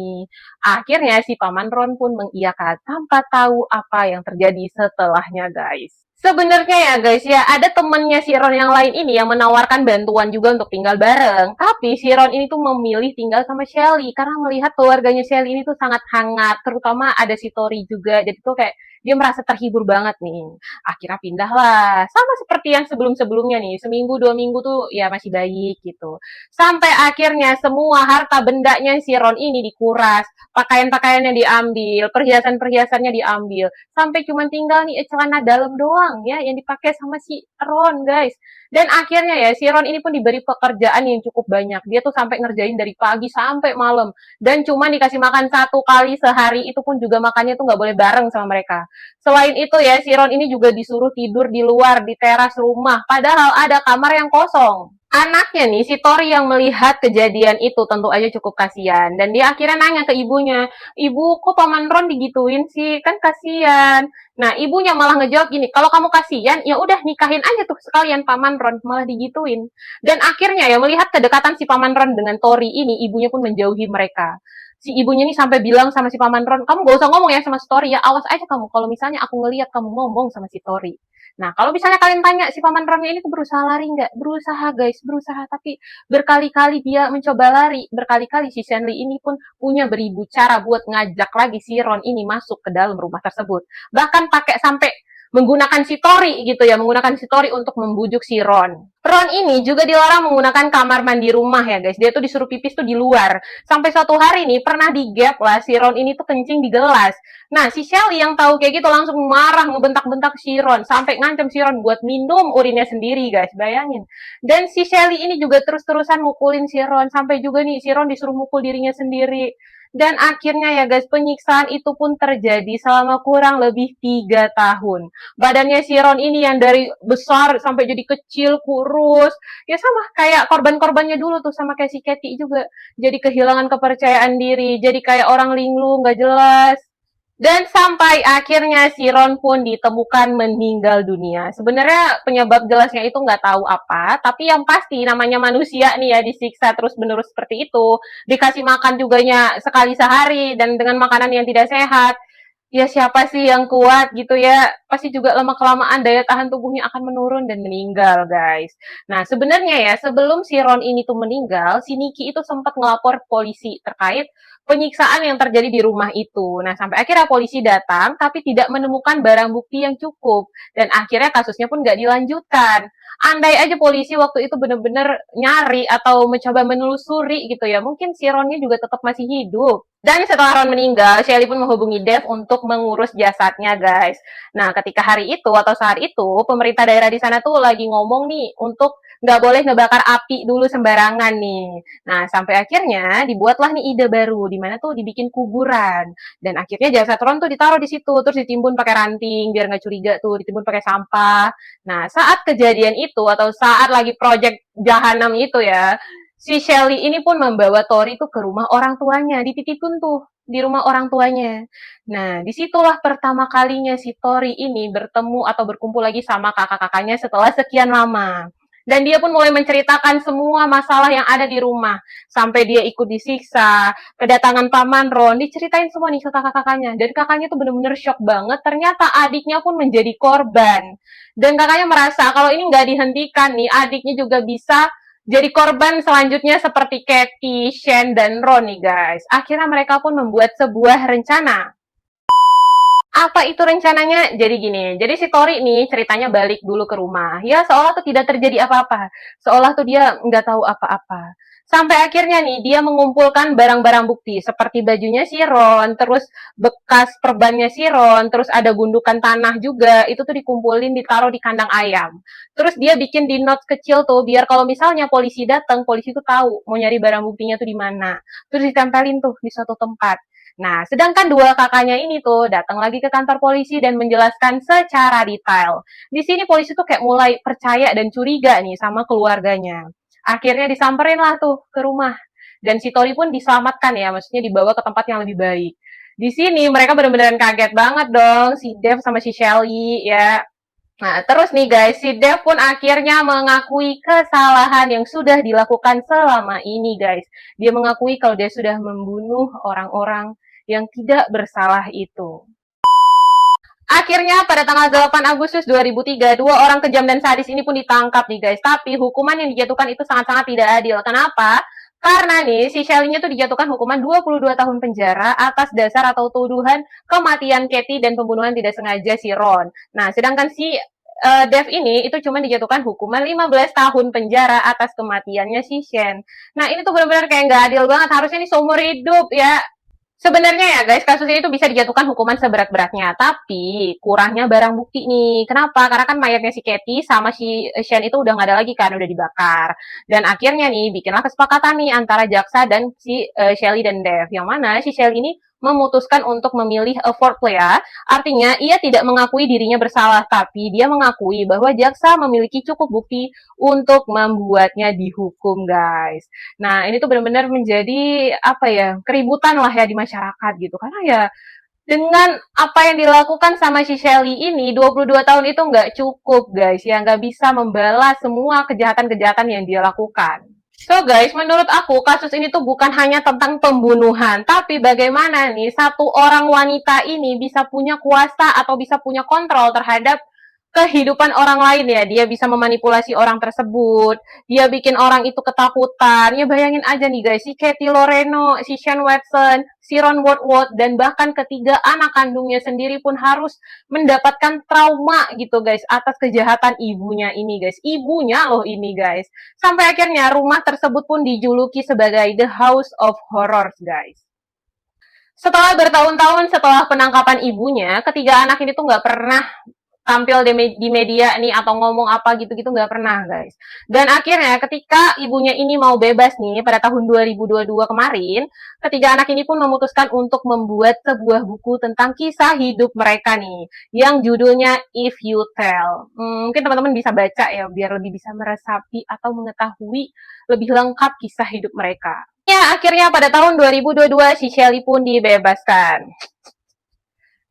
Akhirnya si Paman Ron pun mengiyakan tanpa tahu apa yang terjadi setelahnya, guys. Sebenarnya ya guys ya, ada temennya si Ron yang lain ini yang menawarkan bantuan juga untuk tinggal bareng. Tapi si Ron ini tuh memilih tinggal sama Shelly karena melihat keluarganya Shelly ini tuh sangat hangat, terutama ada si Tori juga. Jadi tuh kayak dia merasa terhibur banget nih. Akhirnya pindahlah, sama seperti yang sebelum-sebelumnya nih, seminggu 2 minggu tuh ya masih baik gitu. Sampai akhirnya semua harta bendanya si Ron ini dikuras, pakaian-pakaiannya diambil, perhiasan-perhiasannya diambil, sampai cuma tinggal nih celana dalam doang ya yang dipakai sama si Ron guys. Dan akhirnya ya si Ron ini pun diberi pekerjaan yang cukup banyak. Dia tuh sampai ngerjain dari pagi sampai malam dan cuma dikasih makan 1 kali sehari, itu pun juga makannya tuh nggak boleh bareng sama mereka. Selain itu ya si Ron ini juga disuruh tidur di luar di teras rumah padahal ada kamar yang kosong. Anaknya nih, si Tori yang melihat kejadian itu tentu aja cukup kasihan. Dan dia akhirnya nanya ke ibunya, Ibu, kok Paman Ron digituin sih? Kan kasihan. Nah, ibunya malah ngejawab gini, kalau kamu kasihan, ya udah nikahin aja tuh sekalian Paman Ron, malah digituin. Dan akhirnya ya melihat kedekatan si Paman Ron dengan Tori ini, ibunya pun menjauhi mereka. Si ibunya ini sampai bilang sama si Paman Ron, kamu gak usah ngomong ya sama si Tori ya, awas aja kamu kalau misalnya aku ngelihat kamu ngomong sama si Tori. Nah, kalau misalnya kalian tanya si paman Ronnya ini tuh berusaha lari nggak? Berusaha guys, berusaha. Tapi berkali-kali dia mencoba lari. Berkali-kali si Shenley ini pun punya beribu cara buat ngajak lagi si Ron ini masuk ke dalam rumah tersebut. Bahkan pakai sampai menggunakan si Tori gitu ya, menggunakan si Tori untuk membujuk si Ron. Ron ini juga dilarang menggunakan kamar mandi rumah ya guys. Dia tuh disuruh pipis tuh di luar. Sampai suatu hari nih pernah digap lah si Ron ini tuh kencing di gelas. Nah si Shelly yang tahu kayak gitu langsung marah ngebentak-bentak si Ron sampai ngancam si Ron buat minum urinnya sendiri guys. Bayangin. Dan si Shelly ini juga terus-terusan mukulin si Ron sampai juga nih si Ron disuruh mukul dirinya sendiri. Dan akhirnya ya guys, penyiksaan itu pun terjadi selama kurang lebih 3 tahun. Badannya si Ron ini yang dari besar sampai jadi kecil, kurus. Ya sama kayak korban-korbannya dulu tuh, sama kayak si Katy juga. Jadi kehilangan kepercayaan diri, jadi kayak orang linglung, gak jelas. Dan sampai akhirnya si Ron pun ditemukan meninggal dunia. Sebenarnya penyebab jelasnya itu nggak tahu apa, tapi yang pasti namanya manusia nih ya disiksa terus-menerus seperti itu, dikasih makan juganya sekali sehari dan dengan makanan yang tidak sehat. Ya siapa sih yang kuat gitu ya? Pasti juga lama-kelamaan daya tahan tubuhnya akan menurun dan meninggal, guys. Nah, sebenarnya ya sebelum si Ron ini tuh meninggal, si Nikki itu sempat ngelapor polisi terkait penyiksaan yang terjadi di rumah itu. Nah, sampai akhirnya polisi datang, tapi tidak menemukan barang bukti yang cukup. Dan akhirnya kasusnya pun nggak dilanjutkan. Andai aja polisi waktu itu benar-benar nyari atau mencoba menelusuri gitu ya, mungkin si Ronnya juga tetap masih hidup. Dan setelah Ron meninggal, Shelly pun menghubungi Dev untuk mengurus jasadnya, guys. Nah, ketika hari itu atau saat itu, pemerintah daerah di sana tuh lagi ngomong nih untuk nggak boleh ngebakar api dulu sembarangan nih. Nah, sampai akhirnya dibuatlah nih ide baru, di mana tuh dibikin kuburan. Dan akhirnya jasad Ron tuh ditaruh di situ, terus ditimbun pakai ranting, biar nggak curiga tuh, ditimbun pakai sampah. Nah, saat kejadian itu, atau saat lagi project Jahanam itu ya, si Shelly ini pun membawa Tori tuh ke rumah orang tuanya, dititipin tuh. di rumah orang tuanya. Nah, disitulah pertama kalinya si Tori ini bertemu atau berkumpul lagi sama kakak-kakaknya setelah sekian lama. Dan dia pun mulai menceritakan semua masalah yang ada di rumah. Sampai dia ikut disiksa, kedatangan Paman Ron, diceritain semua nih ke kakak-kakaknya. Dan kakaknya tuh bener-bener shock banget, ternyata adiknya pun menjadi korban. Dan kakaknya merasa kalau ini nggak dihentikan nih, adiknya juga bisa jadi korban selanjutnya seperti Katie, Shen, dan Ron nih guys. Akhirnya mereka pun membuat sebuah rencana. Apa itu rencananya? Jadi gini, jadi si Tori nih ceritanya balik dulu ke rumah. Ya seolah tuh tidak terjadi apa-apa. Seolah tuh dia nggak tahu apa-apa. Sampai akhirnya nih dia mengumpulkan barang-barang bukti seperti bajunya si Ron, terus bekas perbannya si Ron, terus ada gundukan tanah juga, itu tuh dikumpulin ditaruh di kandang ayam. Terus dia bikin di notes kecil tuh biar kalau misalnya polisi datang, polisi tuh tahu mau nyari barang buktinya tuh di mana. Terus ditempelin tuh di suatu tempat. Nah, sedangkan dua kakaknya ini tuh datang lagi ke kantor polisi dan menjelaskan secara detail. Di sini polisi tuh kayak mulai percaya dan curiga nih sama keluarganya. Akhirnya disamperin lah tuh ke rumah. Dan si Tori pun diselamatkan ya, maksudnya dibawa ke tempat yang lebih baik. Di sini mereka benar-benar kaget banget dong, si Dev sama si Shelly ya. Nah, terus nih guys, si Dev pun akhirnya mengakui kesalahan yang sudah dilakukan selama ini guys. Dia mengakui kalau dia sudah membunuh orang-orang yang tidak bersalah itu. Akhirnya pada tanggal 8 Agustus 2003, dua orang kejam dan sadis ini pun ditangkap nih guys. Tapi hukuman yang dijatuhkan itu sangat-sangat tidak adil. Kenapa? Karena nih si Shelly-nya tuh dijatuhkan hukuman 22 tahun penjara atas dasar atau tuduhan kematian Katie dan pembunuhan tidak sengaja si Ron. Nah, sedangkan si Dev ini itu cuma dijatuhkan hukuman 15 tahun penjara atas kematiannya si Shen. Nah, ini tuh benar-benar kayak nggak adil banget. Harusnya ini seumur hidup ya. Sebenarnya ya guys, kasus ini tuh bisa dijatuhkan hukuman seberat-beratnya, tapi kurangnya barang bukti nih. Kenapa? Karena kan mayatnya si Katie sama si Shen itu udah nggak ada lagi kan, udah dibakar. Dan akhirnya nih, bikinlah kesepakatan nih antara jaksa dan si Shelly dan Dev. Yang mana si Shelly ini memutuskan untuk memilih a foreplay. Artinya, ia tidak mengakui dirinya bersalah, tapi dia mengakui bahwa jaksa memiliki cukup bukti untuk membuatnya dihukum, guys. Nah, ini tuh benar-benar menjadi apa ya, keributan lah ya di masyarakat gitu. Karena ya dengan apa yang dilakukan sama si Shelly ini 22 tahun itu nggak cukup guys ya, nggak bisa membalas semua kejahatan-kejahatan yang dia lakukan. So guys, menurut aku kasus ini tuh bukan hanya tentang pembunuhan, tapi bagaimana nih satu orang wanita ini bisa punya kuasa atau bisa punya kontrol terhadap kehidupan orang lain ya. Dia bisa memanipulasi orang tersebut, dia bikin orang itu ketakutan. Ya bayangin aja nih guys, si Katie Loreno, si Sean Watson, si Ron Woodward, dan bahkan ketiga anak kandungnya sendiri pun harus mendapatkan trauma gitu guys atas kejahatan ibunya ini guys. Ibunya loh ini guys. Sampai akhirnya rumah tersebut pun dijuluki sebagai The House of Horrors guys. Setelah bertahun-tahun setelah penangkapan ibunya, ketiga anak ini tuh nggak pernah tampil di media nih atau ngomong apa gitu-gitu nggak pernah guys. Dan akhirnya ketika ibunya ini mau bebas nih pada tahun 2022 kemarin, ketiga anak ini pun memutuskan untuk membuat sebuah buku tentang kisah hidup mereka nih, yang judulnya If You Tell. Mungkin teman-teman bisa baca ya biar lebih bisa meresapi atau mengetahui lebih lengkap kisah hidup mereka. Ya, akhirnya pada tahun 2022 si Shelly pun dibebaskan.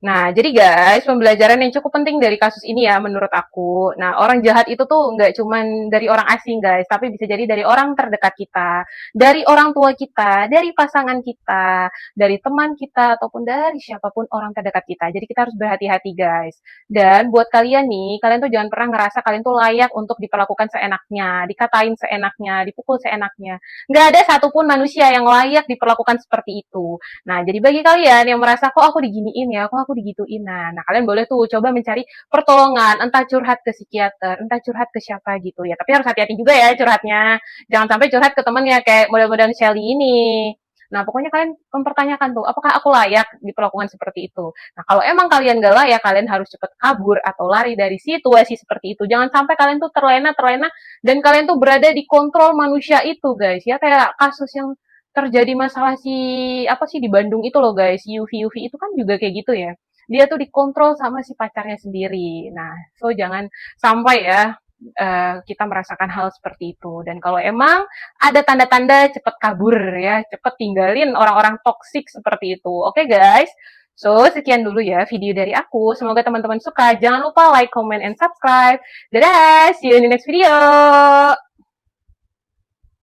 Nah, jadi guys, pembelajaran yang cukup penting dari kasus ini ya menurut aku. Nah, orang jahat itu tuh nggak cuman dari orang asing guys, tapi bisa jadi dari orang terdekat kita, dari orang tua kita, dari pasangan kita, dari teman kita, ataupun dari siapapun orang terdekat kita. Jadi kita harus berhati-hati guys. Dan buat kalian nih, kalian tuh jangan pernah ngerasa kalian tuh layak untuk diperlakukan seenaknya, dikatain seenaknya, dipukul seenaknya. Nggak ada satupun manusia yang layak diperlakukan seperti itu. Nah, jadi bagi kalian yang merasa kok aku diginiin ya, kok aku digituin. Nah, kalian boleh tuh coba mencari pertolongan, entah curhat ke psikiater, entah curhat ke siapa gitu ya. Tapi harus hati-hati juga ya curhatnya. Jangan sampai curhat ke temen ya kayak model-model Shelly ini. Nah, pokoknya kalian mempertanyakan tuh, apakah aku layak diperlakukan seperti itu? Nah, kalau emang kalian gak layak, kalian harus cepat kabur atau lari dari situasi seperti itu. Jangan sampai kalian tuh terlena, dan kalian tuh berada di kontrol manusia itu, guys. Ya, kayak kasus yang terjadi masalah si apa sih di Bandung itu loh guys, Yufi itu kan juga kayak gitu ya. Dia tuh dikontrol sama si pacarnya sendiri. Nah, so jangan sampai ya. kita merasakan hal seperti itu. Dan kalau emang ada tanda-tanda cepet kabur ya, cepet tinggalin orang-orang toksik seperti itu. Oke guys, so sekian dulu ya video dari aku. Semoga teman-teman suka. Jangan lupa like, comment, and subscribe. Dadah, see you in the next video.